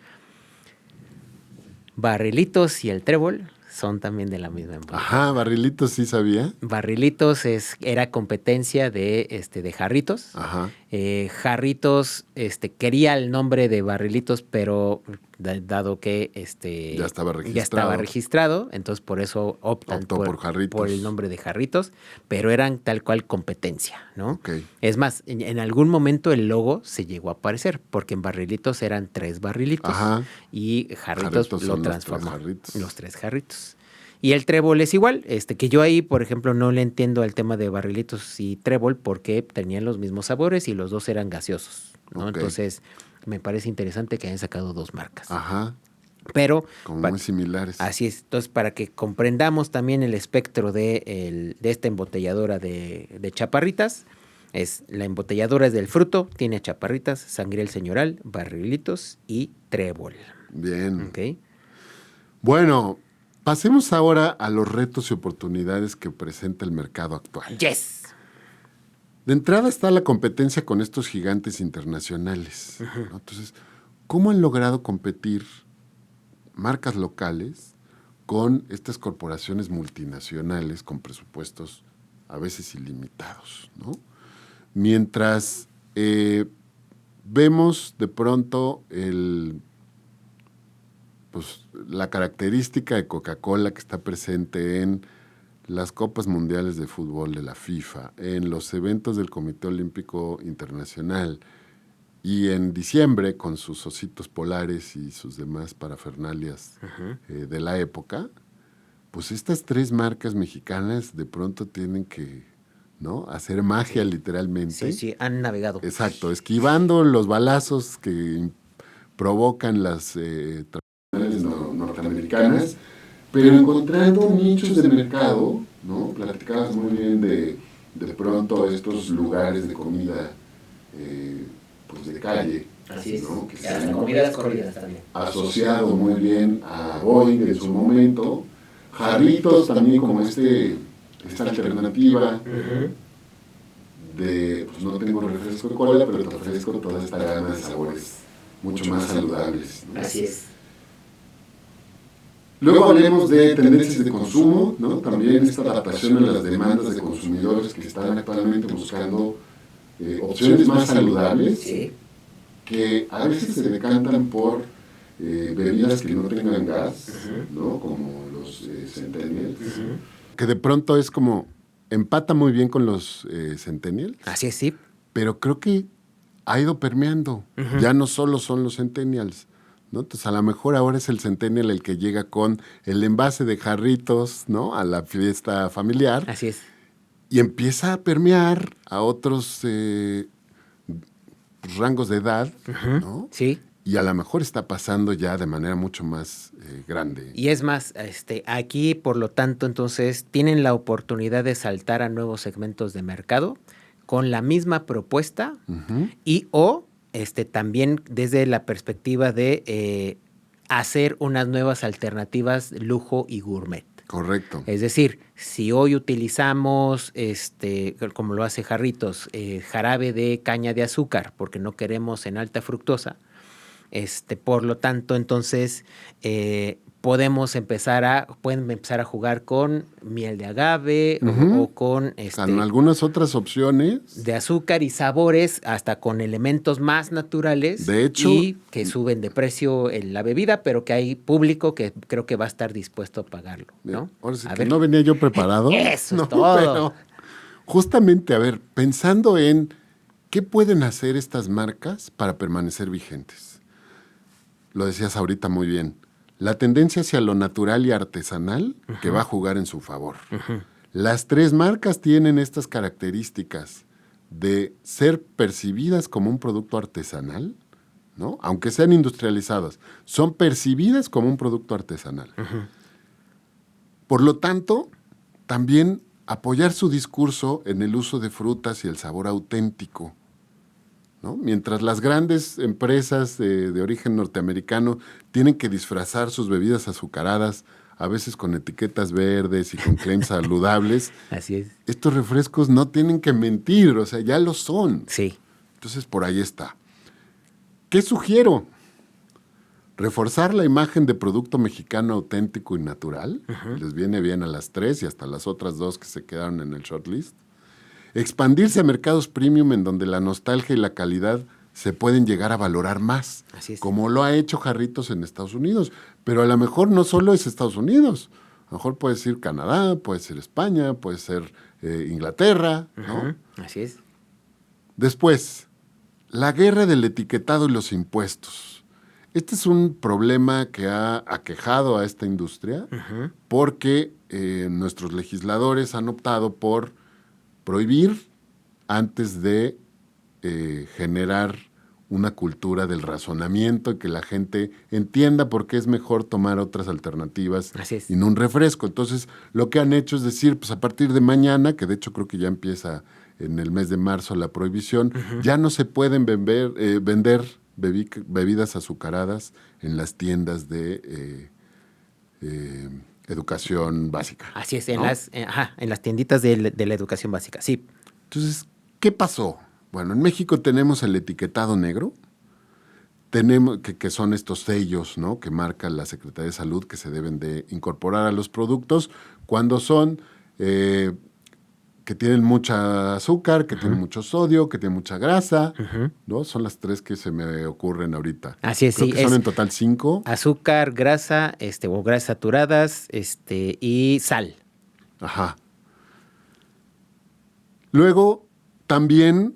Barrilitos y el Trébol son también de la misma embotelladora. Ajá, Barrilitos sí sabía. Barrilitos era competencia de Jarritos. Ajá. Jarritos quería el nombre de Barrilitos, pero dado que Ya estaba ya estaba registrado. registrado, entonces por eso optan Optó por Jarritos. por el nombre de Jarritos, pero eran tal cual competencia, ¿no? Ok. Es más, en algún momento el logo se llegó a aparecer, porque en Barrilitos eran 3 barrilitos Ajá. y Jarritos Jarritos lo son los transformó. 3 jarritos. Los 3 Jarritos. Y el trébol es igual, que yo ahí, por ejemplo, no le entiendo al tema de barrilitos y trébol porque tenían los mismos sabores y los dos eran gaseosos, ¿no? Ok. Entonces, me parece interesante que hayan sacado 2 marcas. Ajá. Pero, Como muy similares. así es. Entonces, para que comprendamos también el espectro de esta embotelladora de chaparritas, la embotelladora es del fruto, tiene chaparritas, Sangriel Señoral, barrilitos y trébol. Bien. ¿Ok? Bueno, pasemos ahora a los retos y oportunidades que presenta el mercado actual. ¡Yes! De entrada está la competencia con estos gigantes internacionales. ¿no? Entonces, ¿cómo han logrado competir marcas locales con estas corporaciones multinacionales con presupuestos a veces ilimitados? ¿no? Mientras vemos de pronto la característica de Coca-Cola que está presente en las Copas Mundiales de Fútbol de la FIFA, en los eventos del Comité Olímpico Internacional y en diciembre con sus ositos polares y sus demás parafernalias de la época, pues estas 3 marcas mexicanas de pronto tienen que ¿no? hacer magia literalmente. Sí, han navegado. Exacto, esquivando los balazos que provocan las transnacionales norteamericanas, pero encontrando nichos de mercado, ¿no? Platicabas muy bien de pronto estos lugares de comida pues de calle, Así es. ¿no? Que Y hasta comidas corridas también. Asociado muy bien a Boeing en su momento. Jarritos también como esta alternativa de, pues no tengo refresco de cola, pero te ofrezco toda esta gama de sabores mucho más saludables, ¿no? Así es. Luego hablemos de tendencias de consumo, ¿no? También esta adaptación a las demandas de consumidores que están actualmente buscando opciones más saludables, Sí. que a veces se decantan por bebidas que no tengan gas, ¿no? Como los Centennials, que de pronto es como, empata muy bien con los Centennials, Así es, sí. pero creo que ha ido permeando. Ya no solo son los Centennials, ¿no? Entonces, a lo mejor ahora es el Centennial el que llega con el envase de jarritos, ¿no? A la fiesta familiar. Así es. Y empieza a permear a otros rangos de edad, ¿no? Sí. Y a lo mejor está pasando ya de manera mucho más grande. Y es más, aquí, por lo tanto, entonces, tienen la oportunidad de saltar a nuevos segmentos de mercado con la misma propuesta y o también desde la perspectiva de hacer unas nuevas alternativas lujo y gourmet. Correcto. Es decir, si hoy utilizamos, como lo hace Jarritos, jarabe de caña de azúcar, porque no queremos en alta fructosa, por lo tanto, entonces, pueden empezar a jugar con miel de agave o con Con algunas otras opciones de azúcar y sabores, hasta con elementos más naturales, de hecho, y que suben de precio en la bebida, pero que hay público que creo que va a estar dispuesto a pagarlo, ¿no? Ahora sí A que ver. no venía yo preparado. Eso No, es todo. pero justamente, a ver, pensando en qué pueden hacer estas marcas para permanecer vigentes. Lo decías ahorita muy bien. La tendencia hacia lo natural y artesanal que va a jugar en su favor. Las tres marcas tienen estas características de ser percibidas como un producto artesanal, ¿no? Aunque sean industrializadas, son percibidas como un producto artesanal. Por lo tanto, también apoyar su discurso en el uso de frutas y el sabor auténtico, ¿no? Mientras las grandes empresas de origen norteamericano tienen que disfrazar sus bebidas azucaradas, a veces con etiquetas verdes y con claims saludables, Así es. estos refrescos no tienen que mentir, o sea, ya lo son. Sí. Entonces, por ahí está. ¿Qué sugiero? Reforzar la imagen de producto mexicano auténtico y natural. Les viene bien a las tres y hasta las otras dos que se quedaron en el shortlist. Expandirse a mercados premium en donde la nostalgia y la calidad se pueden llegar a valorar más, Así es. como lo ha hecho Jarritos en Estados Unidos. Pero a lo mejor no solo es Estados Unidos. A lo mejor puede ser Canadá, puede ser España, puede ser Inglaterra, ¿no? Así es. Después, la guerra del etiquetado y los impuestos. Este es un problema que ha aquejado a esta industria porque nuestros legisladores han optado por prohibir antes de generar una cultura del razonamiento y que la gente entienda por qué es mejor tomar otras alternativas y no un refresco. Entonces, lo que han hecho es decir, pues a partir de mañana, que de hecho creo que ya empieza en el mes de marzo la prohibición, ya no se pueden vender bebidas azucaradas en las tiendas de educación básica. Así es, ¿no? en las tienditas de la educación básica, sí. Entonces, ¿qué pasó? Bueno, en México tenemos el etiquetado negro, tenemos que son estos sellos, ¿no? Que marca la Secretaría de Salud que se deben de incorporar a los productos cuando son que tienen mucha azúcar, que tienen mucho sodio, que tienen mucha grasa, ¿no? Son las tres que se me ocurren ahorita. Así es, Creo sí. que son en total 5. Azúcar, grasa, o grasas saturadas, y sal. Ajá. Luego, también,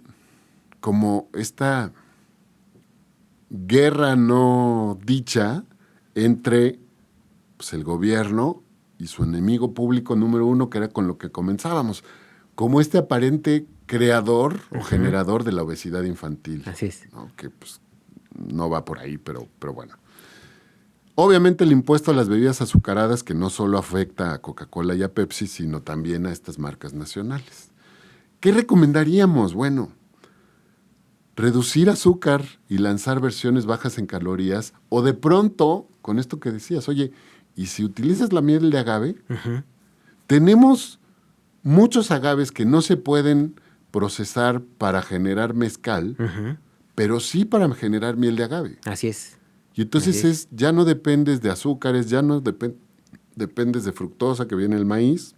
como esta guerra no dicha entre pues, el gobierno y su enemigo público número uno, que era con lo que comenzábamos, como este aparente creador o generador de la obesidad infantil. Así es. ¿no? Que pues, no va por ahí, pero bueno. Obviamente el impuesto a las bebidas azucaradas que no solo afecta a Coca-Cola y a Pepsi, sino también a estas marcas nacionales. ¿Qué recomendaríamos? Bueno, reducir azúcar y lanzar versiones bajas en calorías, o de pronto, con esto que decías, oye, y si utilizas la miel de agave, tenemos muchos agaves que no se pueden procesar para generar mezcal, pero sí para generar miel de agave. Así es. Y entonces ya no dependes de azúcares, ya no dependes de fructosa que viene el maíz,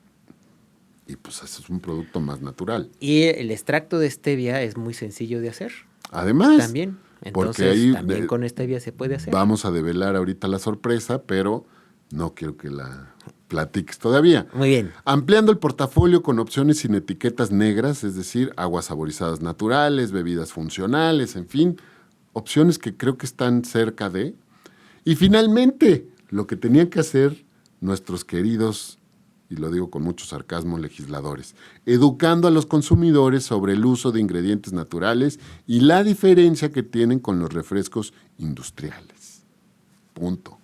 y pues haces un producto más natural. Y el extracto de stevia es muy sencillo de hacer. Además, También. Entonces, ahí también con stevia se puede hacer. Vamos a develar ahorita la sorpresa, pero no quiero que la platiques todavía. Muy bien. Ampliando el portafolio con opciones sin etiquetas negras, es decir, aguas saborizadas naturales, bebidas funcionales, en fin, opciones que creo que están cerca de. Y finalmente, lo que tenían que hacer nuestros queridos, y lo digo con mucho sarcasmo, legisladores, educando a los consumidores sobre el uso de ingredientes naturales y la diferencia que tienen con los refrescos industriales. Punto.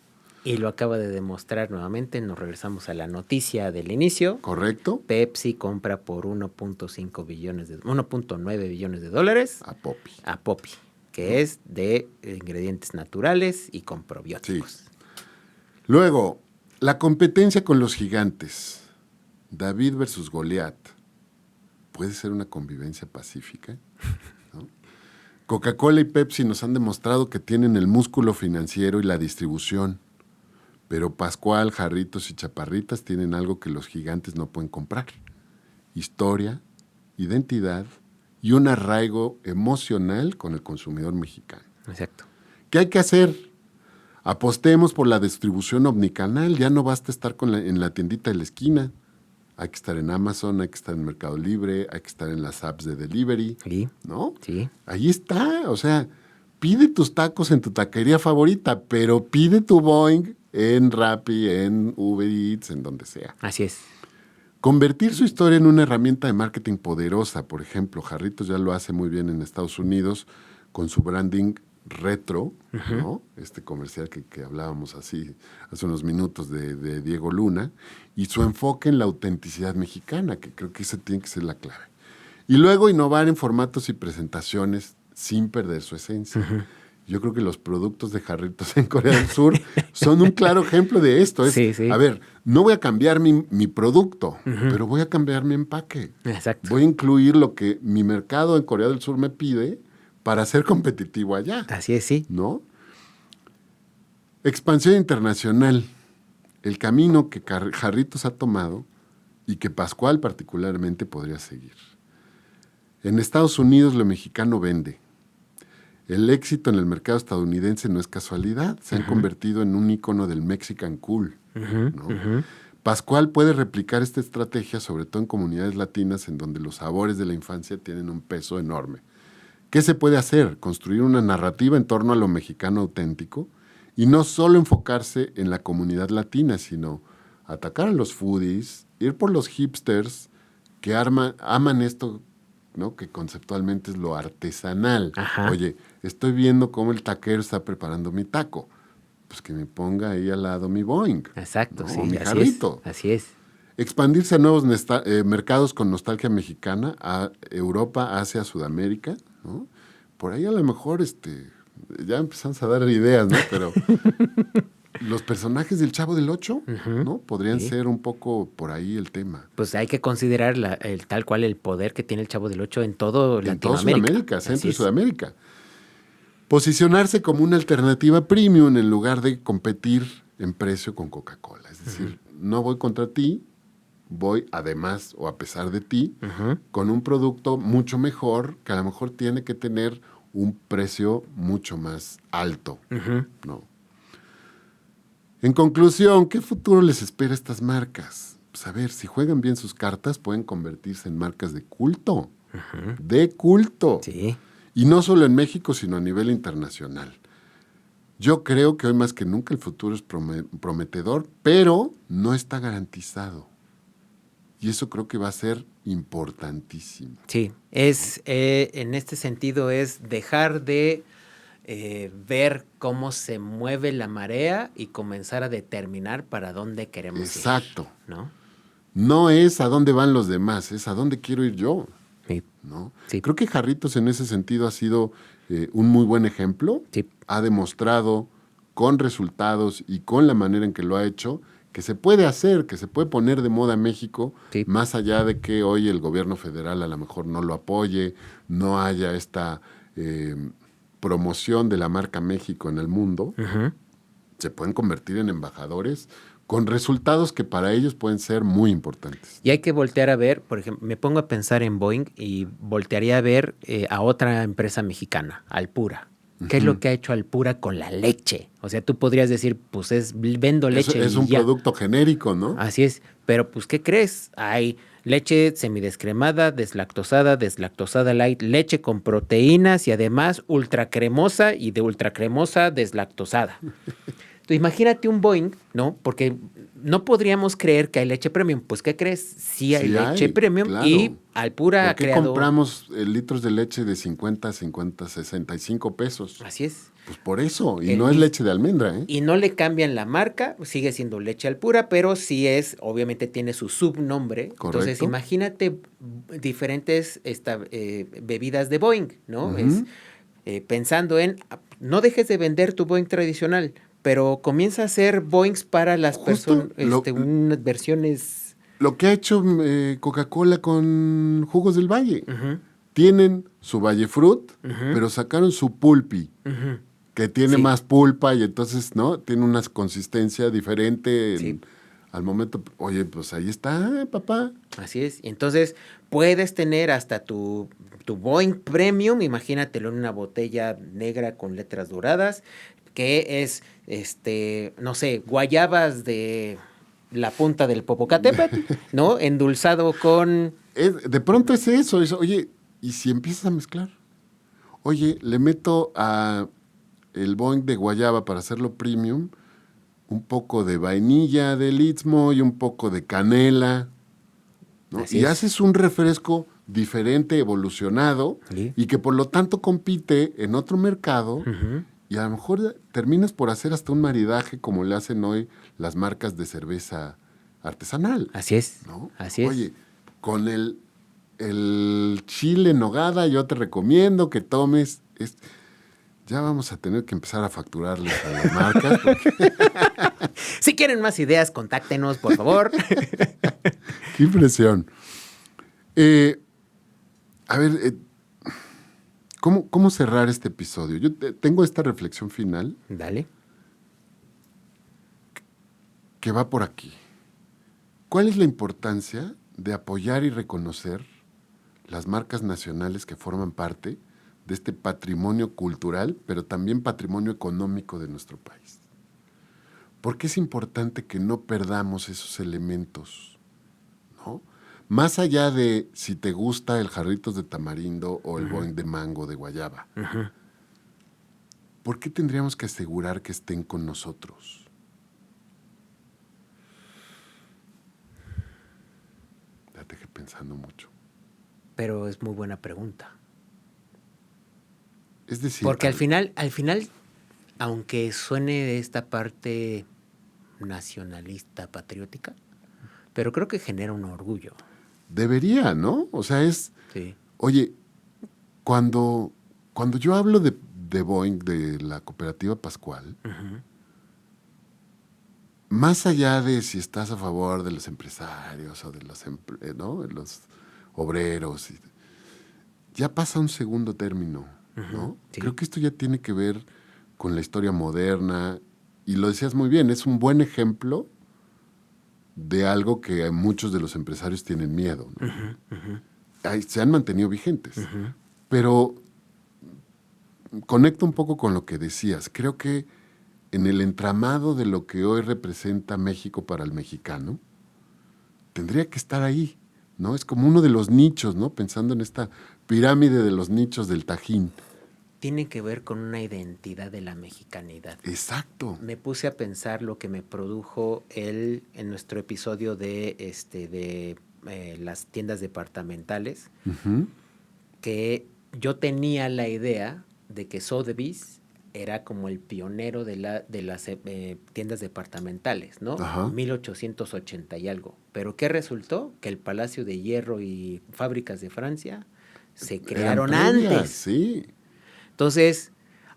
Y lo acaba de demostrar nuevamente. Nos regresamos a la noticia del inicio. ¿Correcto? Pepsi compra por 1.9 billones de dólares A Poppi. a Poppi, que es de ingredientes naturales y con probióticos. Sí. Luego, la competencia con los gigantes. David versus Goliat. ¿Puede ser una convivencia pacífica? ¿No? Coca-Cola y Pepsi nos han demostrado que tienen el músculo financiero y la distribución. Pero Pascual, Jarritos y Chaparritas tienen algo que los gigantes no pueden comprar. Historia, identidad y un arraigo emocional con el consumidor mexicano. Exacto. ¿Qué hay que hacer? Apostemos por la distribución omnicanal. Ya no basta estar en la tiendita de la esquina. Hay que estar en Amazon, hay que estar en Mercado Libre, hay que estar en las apps de delivery. Sí. ¿No? Sí. Ahí está. O sea, pide tus tacos en tu taquería favorita, pero pide tu Boeing en Rappi, en Uber Eats, en donde sea. Así es. Convertir su historia en una herramienta de marketing poderosa. Por ejemplo, Jarritos ya lo hace muy bien en Estados Unidos con su branding retro, ¿no? Este comercial que hablábamos así hace unos minutos de Diego Luna, y su enfoque en la autenticidad mexicana, que creo que esa tiene que ser la clave. Y luego innovar en formatos y presentaciones sin perder su esencia. Yo creo que los productos de Jarritos en Corea del Sur son un claro ejemplo de esto. Sí, sí. A ver, no voy a cambiar mi producto, pero voy a cambiar mi empaque. Exacto. Voy a incluir lo que mi mercado en Corea del Sur me pide para ser competitivo allá. Así es, sí. ¿No? Expansión internacional. El camino que Jarritos ha tomado y que Pascual particularmente podría seguir. En Estados Unidos lo mexicano vende. El éxito en el mercado estadounidense no es casualidad. Se han convertido en un ícono del Mexican Cool. ¿No? Pascual puede replicar esta estrategia, sobre todo en comunidades latinas en donde los sabores de la infancia tienen un peso enorme. ¿Qué se puede hacer? Construir una narrativa en torno a lo mexicano auténtico y no solo enfocarse en la comunidad latina, sino atacar a los foodies, ir por los hipsters que aman esto, ¿no? Que conceptualmente es lo artesanal. Ajá. Oye, estoy viendo cómo el taquero está preparando mi taco. Pues que me ponga ahí al lado mi Boeing. Exacto, ¿no? sí. Mi Así Jarrito. es. Así es. Expandirse a nuevos mercados con nostalgia mexicana, a Europa, Asia, Sudamérica, ¿no? Por ahí a lo mejor ya empezamos a dar ideas, ¿no? Pero los personajes del Chavo del Ocho, ¿no? Podrían ser un poco por ahí el tema. Pues hay que considerar tal cual el poder que tiene el Chavo del Ocho en todo Latinoamérica. En toda Sudamérica, Centro y Sudamérica. Posicionarse como una alternativa premium en lugar de competir en precio con Coca-Cola. Es decir, no voy contra ti, voy además o a pesar de ti con un producto mucho mejor que a lo mejor tiene que tener un precio mucho más alto. ¿No? En conclusión, ¿qué futuro les espera a estas marcas? Pues a ver, si juegan bien sus cartas pueden convertirse en marcas de culto. De culto. Sí. Y no solo en México, sino a nivel internacional. Yo creo que hoy más que nunca el futuro es prometedor, pero no está garantizado. Y eso creo que va a ser importantísimo. Sí, en este sentido es dejar de ver cómo se mueve la marea y comenzar a determinar para dónde queremos ir. Exacto. ¿No? No es a dónde van los demás, es a dónde quiero ir yo. Sí. ¿no? Sí. Creo que Jarritos en ese sentido ha sido un muy buen ejemplo. Sí. Ha demostrado con resultados y con la manera en que lo ha hecho que se puede hacer, que se puede poner de moda México, Sí. más allá de que hoy el gobierno federal a lo mejor no lo apoye, no haya esta promoción de la marca México en el mundo. Uh-huh. Se pueden convertir en embajadores con resultados que para ellos pueden ser muy importantes. Y hay que voltear a ver, por ejemplo, me pongo a pensar en Boeing y voltearía a ver a otra empresa mexicana, Alpura. ¿Qué es lo que ha hecho Alpura con la leche? O sea, tú podrías decir, pues vendo leche Es y un ya. producto genérico, ¿no? Así es, pero pues ¿qué crees? Hay leche semidescremada, deslactosada light, leche con proteínas y además ultra cremosa y de ultra cremosa deslactosada. Entonces, imagínate un Boeing, ¿no? Porque no podríamos creer que hay leche premium. Pues, ¿qué crees? Sí hay Sí leche hay, premium claro. y Alpura ¿Por ha qué creado... compramos litros de leche de 50, 65 pesos? Así es. Pues por eso, y El no es mis- leche de almendra, ¿eh? Y no le cambian la marca, sigue siendo leche Alpura, pero sí es, obviamente tiene su subnombre. Entonces, Correcto. imagínate diferentes bebidas de Boeing, ¿no? Es pensando en, no dejes de vender tu Boeing tradicional, pero comienza a hacer Boeings para las Justo personas, unas versiones... lo que ha hecho Coca-Cola con Jugos del Valle. Ujú, Tienen su Valle Fruit, ujú, pero sacaron su Pulpi, ujú. que tiene Sí. más pulpa y entonces, ¿no? Tiene una consistencia diferente Sí. al momento. Oye, pues ahí está, papá. Así es. Y entonces puedes tener hasta tu Boeing Premium, imagínatelo en una botella negra con letras doradas, que es, no sé, guayabas de la punta del Popocatépetl, ¿no? Endulzado con... De pronto es eso, oye, ¿y si empiezas a mezclar? Oye, le meto a el Boeing de guayaba para hacerlo premium, un poco de vainilla del Istmo y un poco de canela, ¿no? Así Y es. haces un refresco diferente, evolucionado, Sí. y que por lo tanto compite en otro mercado, Ujú. y a lo mejor terminas por hacer hasta un maridaje como le hacen hoy las marcas de cerveza artesanal, Así es. ¿no? Así es. Oye, con el chile en nogada yo te recomiendo que tomes... Ya vamos a tener que empezar a facturarles a las marcas. Porque... Si quieren más ideas, contáctenos, por favor. ¡Qué impresión! A ver, ¿cómo cerrar este episodio? Yo tengo esta reflexión final Dale. que va por aquí. ¿Cuál es la importancia de apoyar y reconocer las marcas nacionales que forman parte de este patrimonio cultural, pero también patrimonio económico de nuestro país? ¿Por qué es importante que no perdamos esos elementos, ¿no? Más allá de si te gusta el Jarritos de tamarindo o el Boing de mango de guayaba, ¿por qué tendríamos que asegurar que estén con nosotros? Ya te dejé pensando mucho. Pero es muy buena pregunta. Es decir, Porque al final, aunque suene de esta parte nacionalista, patriótica, pero creo que genera un orgullo. debería, ¿no? O sea, Sí. oye, cuando yo hablo de Boeing, de la cooperativa Pascual, más allá de si estás a favor de los empresarios o de los, ¿no? de los obreros, ya pasa a un segundo término, ¿no? Sí. Creo que esto ya tiene que ver con la historia moderna, y lo decías muy bien, es un buen ejemplo de algo que muchos de los empresarios tienen miedo, ¿no? Se han mantenido vigentes. Pero conecto un poco con lo que decías. Creo que en el entramado de lo que hoy representa México para el mexicano, tendría que estar ahí, ¿no? Es como uno de los nichos, ¿no? Pensando en esta pirámide de los nichos del Tajín. Tiene que ver con una identidad de la mexicanidad. Exacto. Me puse a pensar lo que me produjo él en nuestro episodio de las tiendas departamentales, que yo tenía la idea de que Sotheby's era como el pionero de las tiendas departamentales, ¿no? Ajá. 1880 y algo. Pero ¿qué resultó? Que el Palacio de Hierro y Fábricas de Francia se Eran crearon previas, antes. Sí. Entonces,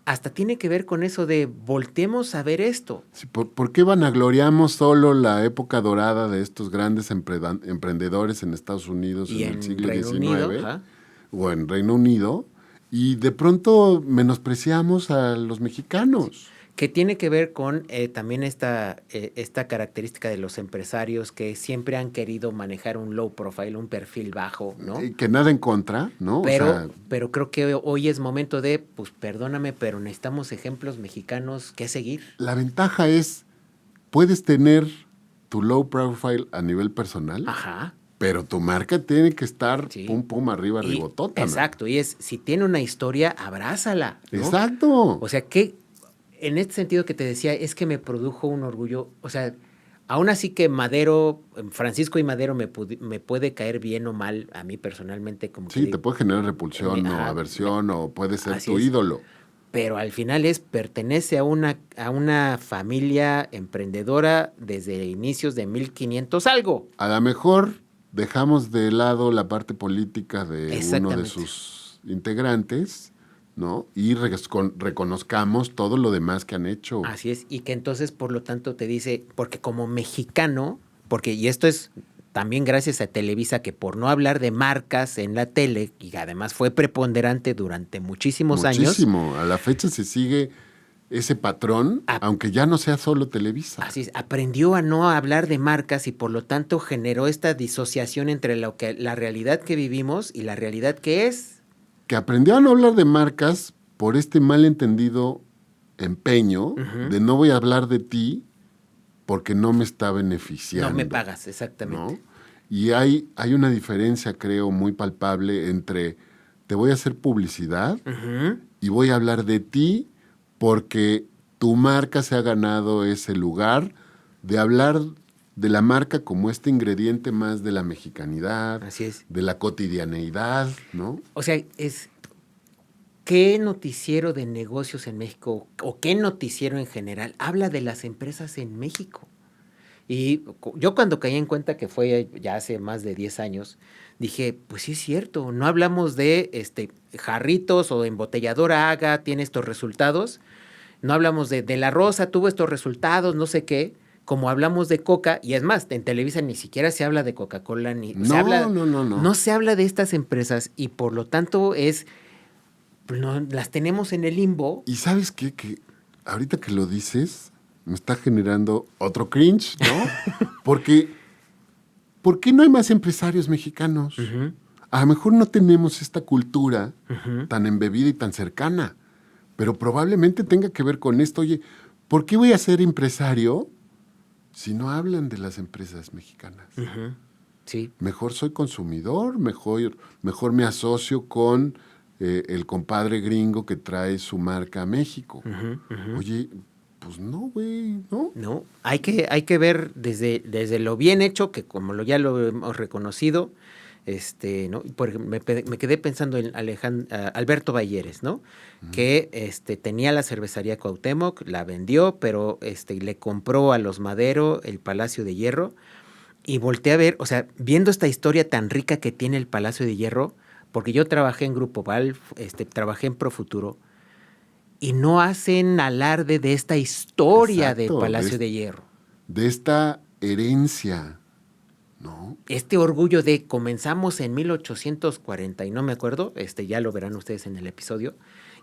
hasta tiene que ver con eso de volteemos a ver esto. Sí, ¿por qué vanagloriamos solo la época dorada de estos grandes emprendedores en Estados Unidos Y en el en siglo Reino Unido, XIX ajá, o en Reino Unido y de pronto menospreciamos a los mexicanos? que tiene que ver con también esta característica de los empresarios que siempre han querido manejar un low profile, un perfil bajo, ¿no? Que nada en contra, ¿no? O sea, Pero creo que hoy es momento de, pues perdóname, pero necesitamos ejemplos mexicanos que seguir. la ventaja es, puedes tener tu low profile a nivel personal, Ajá, pero tu marca tiene que estar sí. pum, pum, arriba, Y, ribotota. exacto, y es, si tiene una historia, abrázala, ¿no? Exacto. O sea, que en este sentido que te decía, es que me produjo un orgullo, o sea, aún así que Madero, Francisco y Madero me puede caer bien o mal a mí personalmente, como Sí, que te puede generar repulsión o ajá, aversión o puede ser así tu es. ídolo. Pero al final pertenece a una familia emprendedora desde inicios de 1500 algo. A lo mejor dejamos de lado la parte política de uno de Exactamente. sus integrantes, ¿no? Y reconozcamos todo lo demás que han hecho. Así es, y que entonces, por lo tanto, te dice, porque como mexicano, y esto es también gracias a Televisa, que por no hablar de marcas en la tele, y además fue preponderante durante muchísimos años, Muchísimo. A la fecha se sigue ese patrón, aunque ya no sea solo Televisa. así es, aprendió a no hablar de marcas y por lo tanto generó esta disociación entre la realidad que vivimos y la realidad que es. Que aprendió a no hablar de marcas por este malentendido empeño de no voy a hablar de ti porque no me está beneficiando. No me pagas, exactamente. ¿No? Y hay una diferencia, creo, muy palpable entre te voy a hacer publicidad y voy a hablar de ti porque tu marca se ha ganado ese lugar de hablar de la marca como este ingrediente más de la mexicanidad, Así es. de la cotidianeidad, ¿no? O sea, ¿qué noticiero de negocios en México o qué noticiero en general habla de las empresas en México? Y yo cuando caí en cuenta que fue ya hace más de 10 años, dije, pues sí es cierto, no hablamos de jarritos o embotelladora Haga tiene estos resultados, no hablamos de La Rosa tuvo estos resultados, no sé qué, como hablamos de Coca, y es más, en Televisa ni siquiera se habla de Coca-Cola, no se habla de estas empresas y por lo tanto no, las tenemos en el limbo. Y ¿sabes qué? Que ahorita que lo dices, me está generando otro cringe, ¿no? Porque, ¿por qué no hay más empresarios mexicanos? A lo mejor no tenemos esta cultura tan embebida y tan cercana, pero probablemente tenga que ver con esto. Oye, ¿por qué voy a ser empresario si no hablan de las empresas mexicanas? Sí. Mejor soy consumidor, mejor me asocio con el compadre gringo que trae su marca a México. Oye, pues no, güey, ¿no? No, hay que ver desde lo bien hecho, que como ya lo hemos reconocido, ¿no? Por ejemplo, me quedé pensando en Alberto Balleres, ¿no? Que tenía la cervecería Cuauhtémoc, la vendió, pero le compró a los Madero el Palacio de Hierro, y volteé a ver, o sea, viendo esta historia tan rica que tiene el Palacio de Hierro, porque yo trabajé en Grupo Val, trabajé en Profuturo, y no hacen alarde de esta historia de Palacio de Hierro. De esta herencia, ¿no? Este orgullo de comenzamos en 1840 y no me acuerdo, ya lo verán ustedes en el episodio,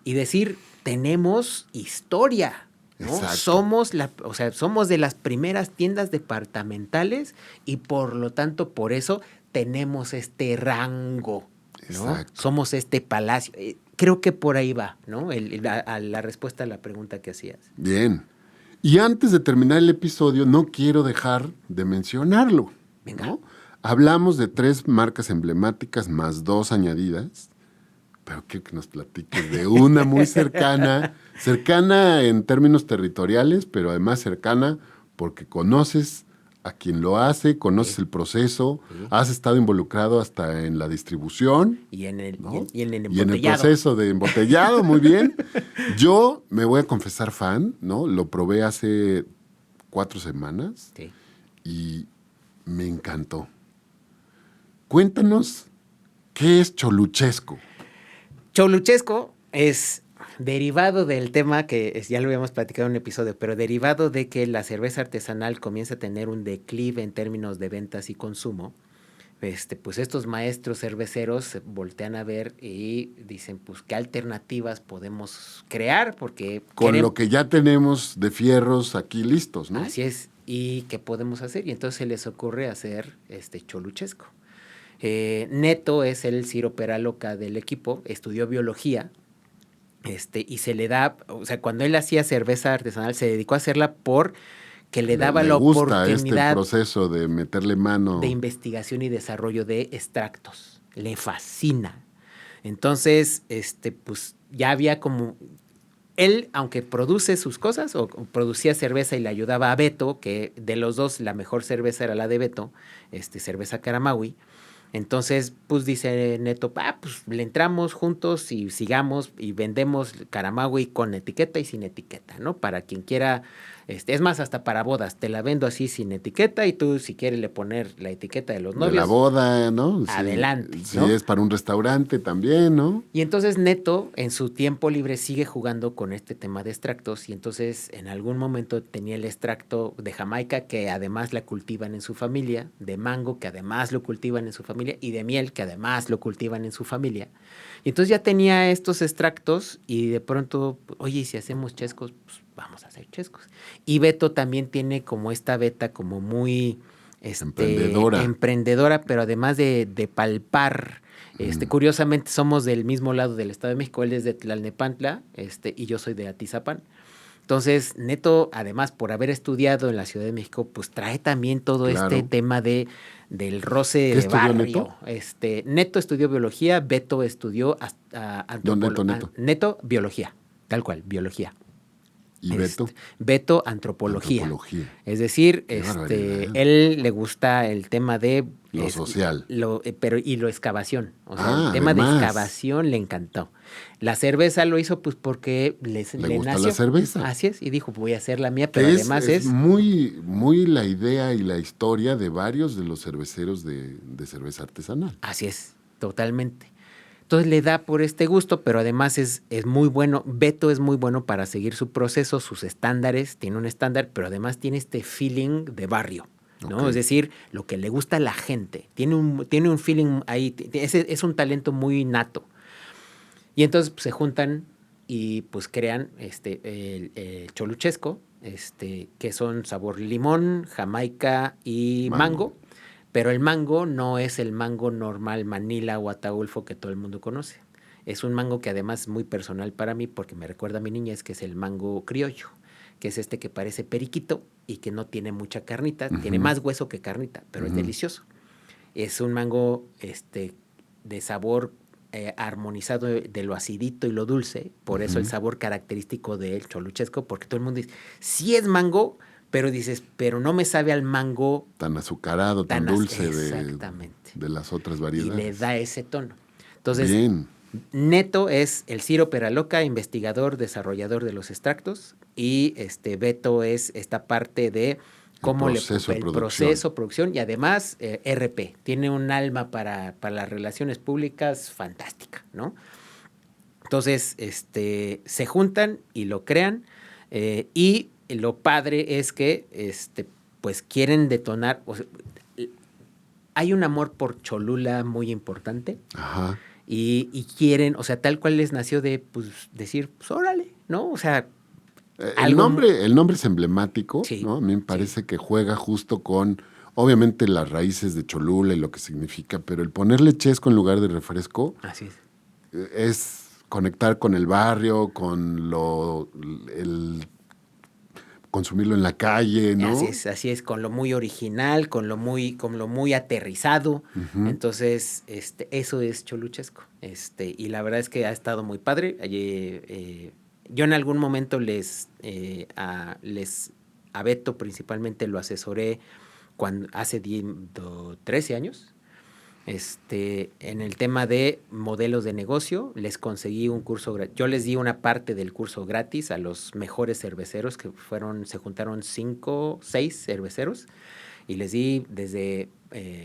y decir, tenemos historia, ¿no? Somos de las primeras tiendas departamentales y por lo tanto, por eso tenemos este rango, ¿no? Exacto. Somos este palacio. Creo que por ahí va, ¿no? La respuesta a la pregunta que hacías. Bien. Y antes de terminar el episodio, no quiero dejar de mencionarlo. Venga. ¿No? Hablamos de 3 marcas emblemáticas más 2 añadidas, pero quiero que nos platiques de una muy cercana en términos territoriales, pero además cercana porque conoces a quien lo hace, conoces el proceso, has estado involucrado hasta en la distribución. Y en el, ¿no? y en el y en el proceso de embotellado, muy bien. Yo me voy a confesar fan, ¿no? Lo probé hace 4 semanas y me encantó. Cuéntanos ¿Qué es choluchesco? Choluchesco es derivado del tema ya lo habíamos platicado en un episodio, pero derivado de que la cerveza artesanal comienza a tener un declive en términos de ventas y consumo. Pues estos maestros cerveceros se voltean a ver y dicen, pues, ¿qué alternativas podemos crear? Porque Con lo que ya tenemos de fierros aquí listos, ¿no? Así es. ¿Y qué podemos hacer? Y entonces se les ocurre hacer choluchesco. Neto es el Ciro Peraloca del equipo, estudió biología, y se le da, o sea, cuando él hacía cerveza artesanal, se dedicó a hacerla porque le daba la gusta oportunidad proceso de meterle mano. de investigación y desarrollo de extractos. Le fascina. Entonces, pues ya había como... Él, aunque produce sus cosas, o producía cerveza y le ayudaba a Beto, que de los dos la mejor cerveza era la de Beto, cerveza Caramawi. Entonces, pues dice Neto, pues le entramos juntos y sigamos y vendemos Caramawi con etiqueta y sin etiqueta, ¿no? Para quien quiera, es más, hasta para bodas, te la vendo así sin etiqueta y tú si quieres le poner la etiqueta de los novios. De la boda, ¿no? Adelante, si ¿no? es para un restaurante también, ¿no? Y entonces Neto, en su tiempo libre, sigue jugando con este tema de extractos y entonces en algún momento tenía el extracto de Jamaica, que además la cultivan en su familia, de mango, que además lo cultivan en su familia, y de miel, que además lo cultivan en su familia. Y entonces ya tenía estos extractos y de pronto, oye, ¿y si hacemos chescos? Pues vamos a hacer chescos. Y Beto también tiene como esta beta como muy... emprendedora, pero además de palpar. Curiosamente somos del mismo lado del Estado de México, él es de Tlalnepantla, y yo soy de Atizapán. Entonces, Neto, además, por haber estudiado en la Ciudad de México, pues trae también todo este tema del roce de barrio. Neto? Neto estudió biología, Beto estudió Neto, biología, tal cual, biología. ¿Y Beto? Beto, antropología. Es decir, él le gusta el tema de... Lo social. Y lo excavación. O sea, el tema de excavación le encantó. La cerveza lo hizo pues porque le gusta nació. La cerveza. Así es. Y dijo, voy a hacer la mía, pero además es... muy, muy la idea y la historia de varios de los cerveceros de cerveza artesanal. Así es, totalmente. Entonces le da por este gusto, pero además es muy bueno. Beto es muy bueno para seguir su proceso, sus estándares. Tiene un estándar, pero además tiene este feeling de barrio, ¿no? Okay. Es decir, lo que le gusta a la gente. Tiene un feeling ahí. Es un talento muy nato. Y entonces pues, se juntan y pues crean el choluchesco, que son sabor limón, jamaica y mango. Pero el mango no es el mango normal Manila o Ataulfo que todo el mundo conoce. Es un mango que además es muy personal para mí porque me recuerda a mi niñez, que es el mango criollo, que es que parece periquito y que no tiene mucha carnita, tiene más hueso que carnita, pero es delicioso. Es un mango de sabor armonizado de lo acidito y lo dulce, por eso el sabor característico del choluchesco, porque todo el mundo dice, sí es mango, pero dices, pero no me sabe al mango tan azucarado, tan dulce exactamente. De las otras variedades. Y le da ese tono. Entonces, bien. Neto es el Ciro Peraloca, investigador, desarrollador de los extractos, y Beto es esta parte de cómo el proceso, producción, y además RP. Tiene un alma para las relaciones públicas fantástica, ¿no? Entonces, se juntan y lo crean, y lo padre es que pues quieren detonar. O sea, hay un amor por Cholula muy importante. Ajá. Y quieren, o sea, tal cual les nació de pues, decir, pues órale, ¿no? O sea, el nombre es emblemático, sí, ¿no? A mí me parece que juega justo con, obviamente, las raíces de Cholula y lo que significa, pero el ponerle chesco en lugar de refresco. Así es conectar con el barrio, con consumirlo en la calle, ¿no? Así es, con lo muy original, con lo muy aterrizado. Entonces, eso es choluchesco. Y la verdad es que ha estado muy padre. Yo en algún momento a Beto principalmente lo asesoré hace 13 años. En el tema de modelos de negocio, les conseguí un curso, yo les di una parte del curso gratis a los mejores cerveceros, se juntaron 6 cerveceros, y les di desde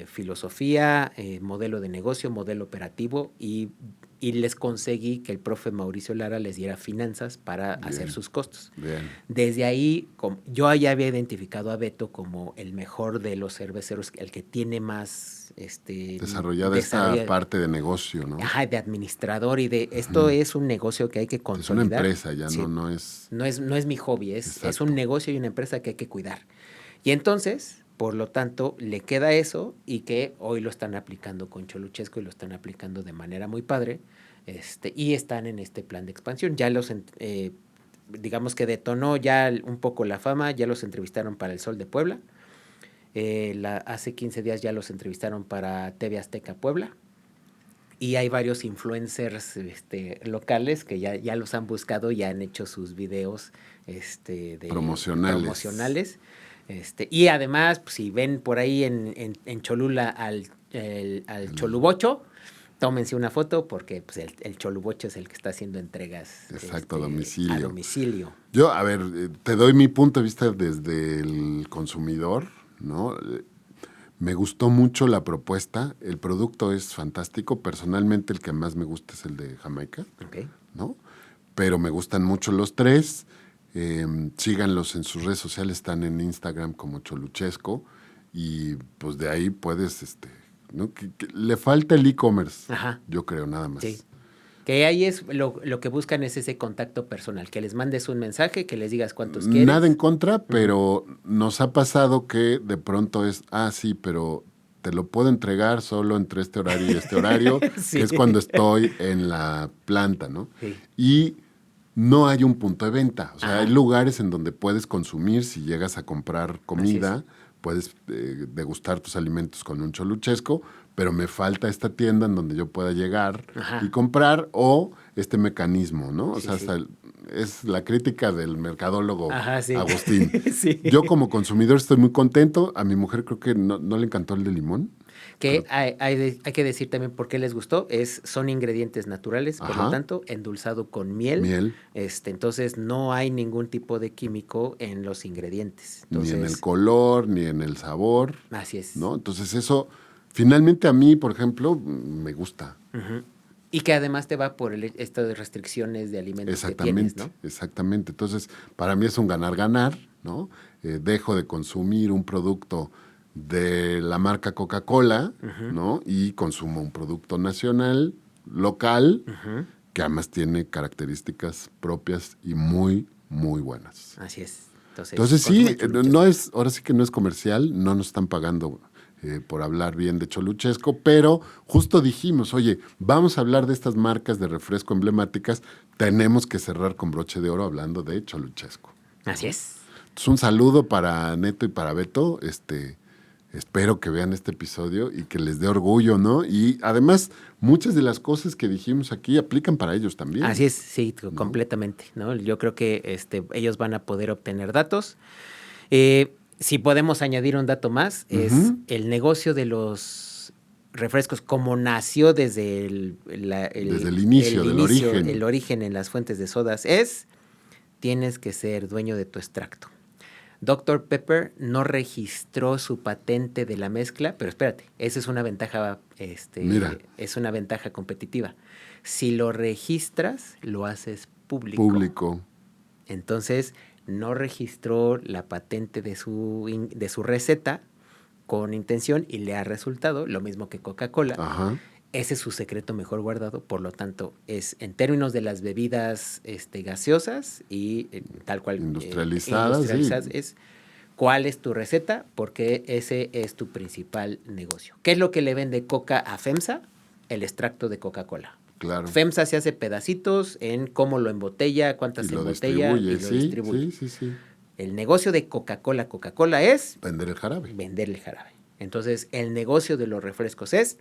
filosofía, modelo de negocio, modelo operativo y les conseguí que el profe Mauricio Lara les diera finanzas para hacer sus costos. Bien. Desde ahí, yo ya había identificado a Beto como el mejor de los cerveceros, el que tiene más desarrollada esta parte de negocio, ¿no? Ajá, de administrador y de esto es un negocio que hay que consolidar. Es una empresa, ya sí, no es... No es mi hobby, es un negocio y una empresa que hay que cuidar. Y entonces, por lo tanto, le queda eso y que hoy lo están aplicando con Choluchesco y lo están aplicando de manera muy padre y están en este plan de expansión. Ya digamos que detonó ya un poco la fama, ya los entrevistaron para El Sol de Puebla. Hace 15 días ya los entrevistaron para TV Azteca Puebla. Y hay varios influencers locales que ya los han buscado y han hecho sus videos promocionales. Y además, pues, si ven por ahí en Cholula al Cholubocho, tómense una foto porque pues, el Cholubocho es el que está haciendo entregas. Exacto, a domicilio. A domicilio. Yo, a ver, te doy mi punto de vista desde el consumidor, ¿no? Me gustó mucho la propuesta, el producto es fantástico, personalmente el que más me gusta es el de Jamaica, ¿no? Pero me gustan mucho los tres, síganlos en sus redes sociales, están en Instagram como Choluchesco y pues de ahí puedes, ¿no? Que le falta el e-commerce, yo creo, nada más. Sí. Que ahí es lo que buscan es ese contacto personal, que les mandes un mensaje, que les digas cuántos quieres. Nada en contra, pero nos ha pasado que de pronto es, sí, pero te lo puedo entregar solo entre este horario y este horario, sí. Que es cuando estoy en la planta, ¿no? Sí. Y no hay un punto de venta. O sea, hay lugares en donde puedes consumir, si llegas a comprar comida, puedes degustar tus alimentos con un choluchesco, pero me falta esta tienda en donde yo pueda llegar y comprar o este mecanismo, ¿no? O sea, es la crítica del mercadólogo Agustín. Sí. Yo como consumidor estoy muy contento. A mi mujer creo que no le encantó el de limón. Que hay que decir también por qué les gustó. Son ingredientes naturales, por lo tanto, endulzado con miel. Entonces, no hay ningún tipo de químico en los ingredientes. Entonces, ni en el color, ni en el sabor. Así es. ¿No? Entonces, eso, finalmente a mí, por ejemplo, me gusta. Y que además te va por esto de restricciones de alimentos que tienes, ¿no? Exactamente. Entonces, para mí es un ganar-ganar, ¿no? Dejo de consumir un producto de la marca Coca-Cola, ¿no? Y consumo un producto nacional, local, que además tiene características propias y muy, muy buenas. Así es. Entonces sí, ahora sí que no es comercial, no nos están pagando por hablar bien de Choluchesco, pero justo dijimos, oye, vamos a hablar de estas marcas de refresco emblemáticas, tenemos que cerrar con broche de oro hablando de Choluchesco. Así es. Entonces, un saludo para Neto y para Beto, espero que vean este episodio y que les dé orgullo, ¿no? Y además, muchas de las cosas que dijimos aquí aplican para ellos también. Así es, sí, ¿no? Completamente, ¿no? Yo creo que ellos van a poder obtener datos. Si podemos añadir un dato más, es el negocio de los refrescos, como nació desde desde el inicio, del origen. El origen en las fuentes de sodas tienes que ser dueño de tu extracto. Dr. Pepper no registró su patente de la mezcla, pero espérate, esa es una ventaja, es una ventaja competitiva. Si lo registras, lo haces público. Entonces, no registró la patente de su receta con intención y le ha resultado lo mismo que Coca-Cola. Ese es su secreto mejor guardado, por lo tanto, es en términos de las bebidas gaseosas y tal cual industrializadas es cuál es tu receta, porque ese es tu principal negocio. ¿Qué es lo que le vende Coca a FEMSA? El extracto de Coca-Cola. Claro. FEMSA se hace pedacitos en cómo lo embotella, cuántas se embotella y lo distribuye. Sí. El negocio de Coca-Cola es vender el jarabe. Entonces, el negocio de los refrescos es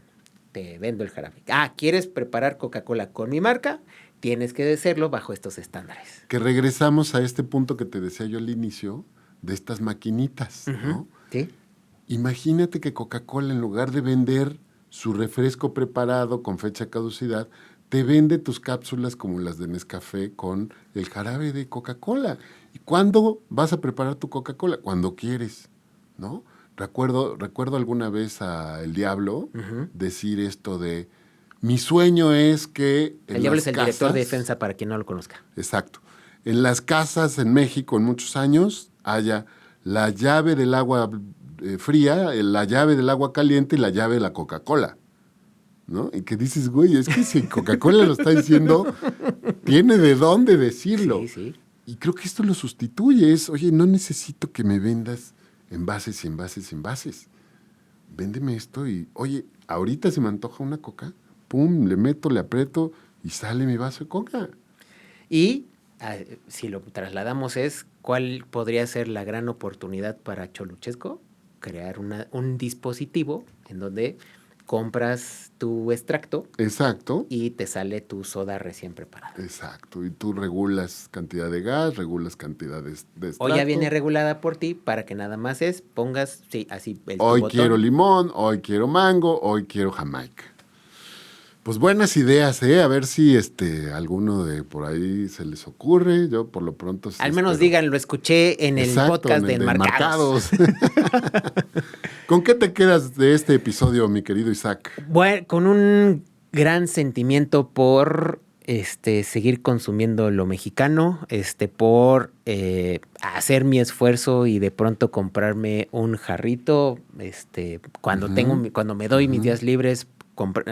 te vendo el jarabe. ¿Quieres preparar Coca-Cola con mi marca? Tienes que hacerlo bajo estos estándares. Que regresamos a este punto que te decía yo al inicio, de estas maquinitas, ¿no? Sí. Imagínate que Coca-Cola, en lugar de vender su refresco preparado con fecha de caducidad, te vende tus cápsulas como las de Nescafé con el jarabe de Coca-Cola. ¿Y cuándo vas a preparar tu Coca-Cola? Cuando quieres, ¿no? Recuerdo alguna vez a El Diablo decir esto de, mi sueño es que en El Diablo las es el director de casas- defensa para quien no lo conozca. Exacto. En las casas en México en muchos años haya la llave del agua fría, la llave del agua caliente y la llave de la Coca-Cola, ¿no? Y que dices, güey, es que si Coca-Cola lo está diciendo, tiene de dónde decirlo. Sí, sí. Y creo que esto lo sustituye. Es, oye, no necesito que me vendas envases y envases y envases. Véndeme esto y, oye, ahorita se me antoja una coca, pum, le meto, le aprieto y sale mi vaso de coca. Y si lo trasladamos es, ¿cuál podría ser la gran oportunidad para Choluchesco? Crear un dispositivo en donde compras tu extracto Exacto, y te sale tu soda recién preparada. exacto. Y tú regulas cantidad de gas, regulas cantidad de O extracto. ya viene regulada por ti para que nada más pongas, sí, así tu Hoy botón. quiero limón, hoy quiero mango, hoy quiero Jamaica. Pues buenas ideas, ¿eh? A ver si alguno de por ahí se les ocurre. Yo por lo pronto sí Al menos espero. digan, lo escuché en el Exacto, podcast en de el Enmarcados. ¿Con qué te quedas de este episodio, mi querido Isaac? Bueno, con un gran sentimiento por seguir consumiendo lo mexicano, por hacer mi esfuerzo y de pronto comprarme un jarrito, cuando cuando me doy mis días libres,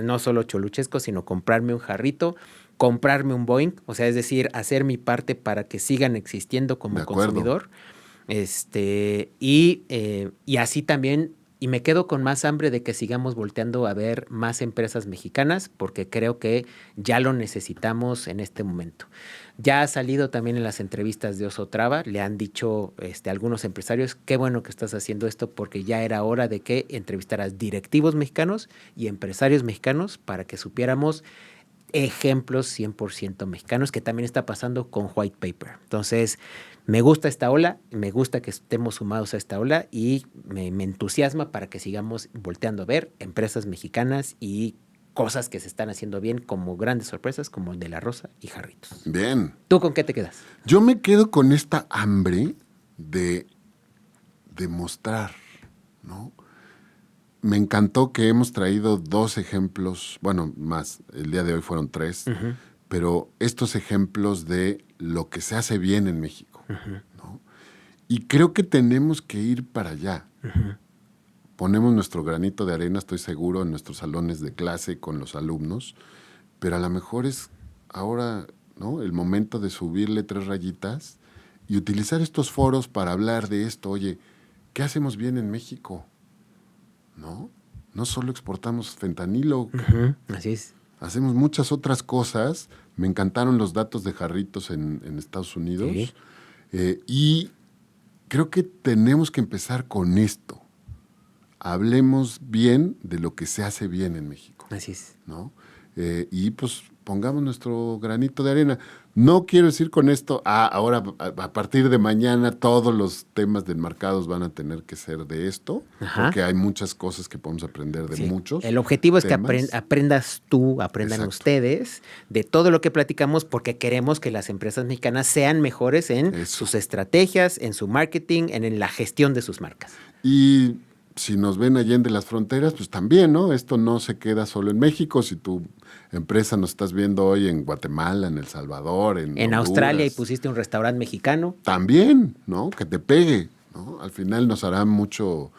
no solo choluchesco, sino comprarme un jarrito, comprarme un Boeing, o sea, es decir, hacer mi parte para que sigan existiendo como De acuerdo. consumidor. Y así también, y me quedo con más hambre de que sigamos volteando a ver más empresas mexicanas, porque creo que ya lo necesitamos en este momento. Ya ha salido también en las entrevistas de Oso Traba, le han dicho algunos empresarios, qué bueno que estás haciendo esto, porque ya era hora de que entrevistaras directivos mexicanos y empresarios mexicanos para que supiéramos ejemplos 100% mexicanos, que también está pasando con White Paper. Entonces, me gusta esta ola, me gusta que estemos sumados a esta ola y me entusiasma para que sigamos volteando a ver empresas mexicanas y cosas que se están haciendo bien, como grandes sorpresas como el de La Rosa y Jarritos. Bien. ¿Tú con qué te quedas? Yo me quedo con esta hambre de mostrar, ¿no? Me encantó que hemos traído 2 ejemplos, bueno, más, el día de hoy fueron 3, pero estos ejemplos de lo que se hace bien en México, ¿no? Y creo que tenemos que ir para allá. Ponemos nuestro granito de arena, estoy seguro, en nuestros salones de clase con los alumnos, pero a lo mejor es ahora, ¿no?, el momento de subirle 3 rayitas y utilizar estos foros para hablar de esto. Oye, ¿qué hacemos bien en México? ¿No? No solo exportamos fentanilo, Así es. hacemos muchas otras cosas. Me encantaron los datos de Jarritos en Estados Unidos. Sí. Y creo que tenemos que empezar con esto. Hablemos bien de lo que se hace bien en México, Así es. ¿no? Y pues pongamos nuestro granito de arena. No quiero decir con esto, ahora a partir de mañana todos los temas de Enmarcados van a tener que ser de esto, Ajá. porque hay muchas cosas que podemos aprender de Sí. muchos. El objetivo es temas. que aprendas tú, aprendan Exacto. ustedes de todo lo que platicamos, porque queremos que las empresas mexicanas sean mejores en Eso. sus estrategias, en su marketing, en la gestión de sus marcas. Y si nos ven allende las fronteras, pues también, ¿no? Esto no se queda solo en México. Si tu empresa nos estás viendo hoy en Guatemala, en El Salvador, en Honduras, Australia y pusiste un restaurante mexicano. también, ¿no? Que te pegue, ¿no? Al final nos dará mucho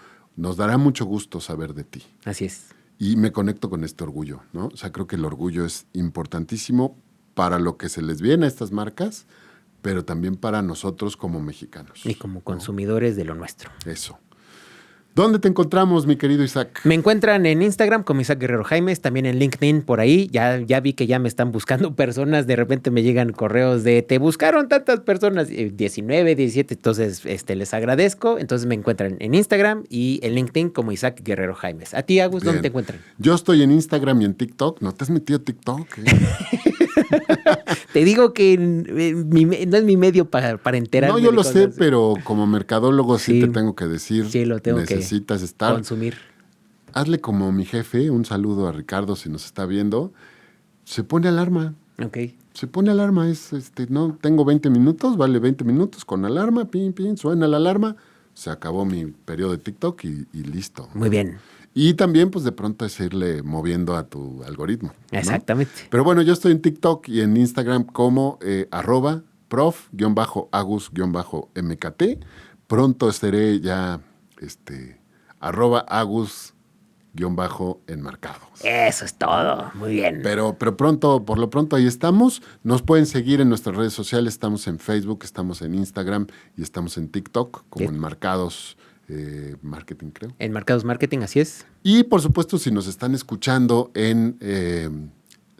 gusto saber de ti. Así es. Y me conecto con este orgullo, ¿no? O sea, creo que el orgullo es importantísimo para lo que se les viene a estas marcas, pero también para nosotros como mexicanos. Y como consumidores de lo nuestro. Eso. ¿Dónde te encontramos, mi querido Isaac? Me encuentran en Instagram como Isaac Guerrero Jaimes, también en LinkedIn por ahí. Ya vi que ya me están buscando personas. De repente me llegan correos de te buscaron tantas personas, 19, 17. Entonces, les agradezco. Entonces me encuentran en Instagram y en LinkedIn como Isaac Guerrero Jaimes. ¿A ti, Agus, dónde Bien. te encuentran? Yo estoy en Instagram y en TikTok. ¿No te has metido a TikTok? Te digo que no es mi medio para enterarme. No, yo de lo sé, cosas. pero como mercadólogo sí Sí. te tengo que decir, Sí, lo tengo que necesitas estar. consumir. Hazle como mi jefe, un saludo a Ricardo si nos está viendo. Se pone alarma. Ok. Se pone alarma, no tengo 20 minutos, vale 20 minutos con alarma, pin, pin, suena la alarma, se acabó mi periodo de TikTok y listo. Muy bien. Y también, pues de pronto es irle moviendo a tu algoritmo, ¿no? Exactamente. Pero bueno, yo estoy en TikTok y en Instagram como @prof_agus_mkt. Pronto estaré ya @agus_enmarcados. Eso es todo. Muy bien. Pero pronto, por lo pronto ahí estamos. Nos pueden seguir en nuestras redes sociales. Estamos en Facebook, estamos en Instagram y estamos en TikTok como Sí. Enmarcados Marketing, creo. Enmarcados Marketing, así es. Y por supuesto, si nos están escuchando en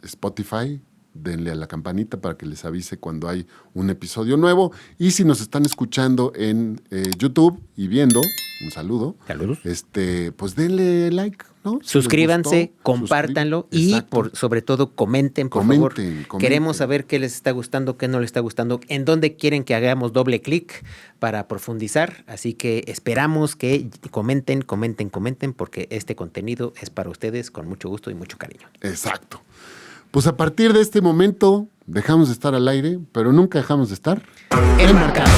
Spotify, denle a la campanita para que les avise cuando hay un episodio nuevo. Y si nos están escuchando en YouTube y viendo, un saludo. Saludos. Pues denle like, ¿no? Si les Suscríbanse, gustó, compártanlo y Exacto. sobre todo comenten, por favor. Comenten. Queremos saber qué les está gustando, qué no les está gustando, en dónde quieren que hagamos doble clic para profundizar. Así que esperamos que comenten, porque este contenido es para ustedes con mucho gusto y mucho cariño. Exacto. Pues a partir de este momento dejamos de estar al aire, pero nunca dejamos de estar Enmarcados.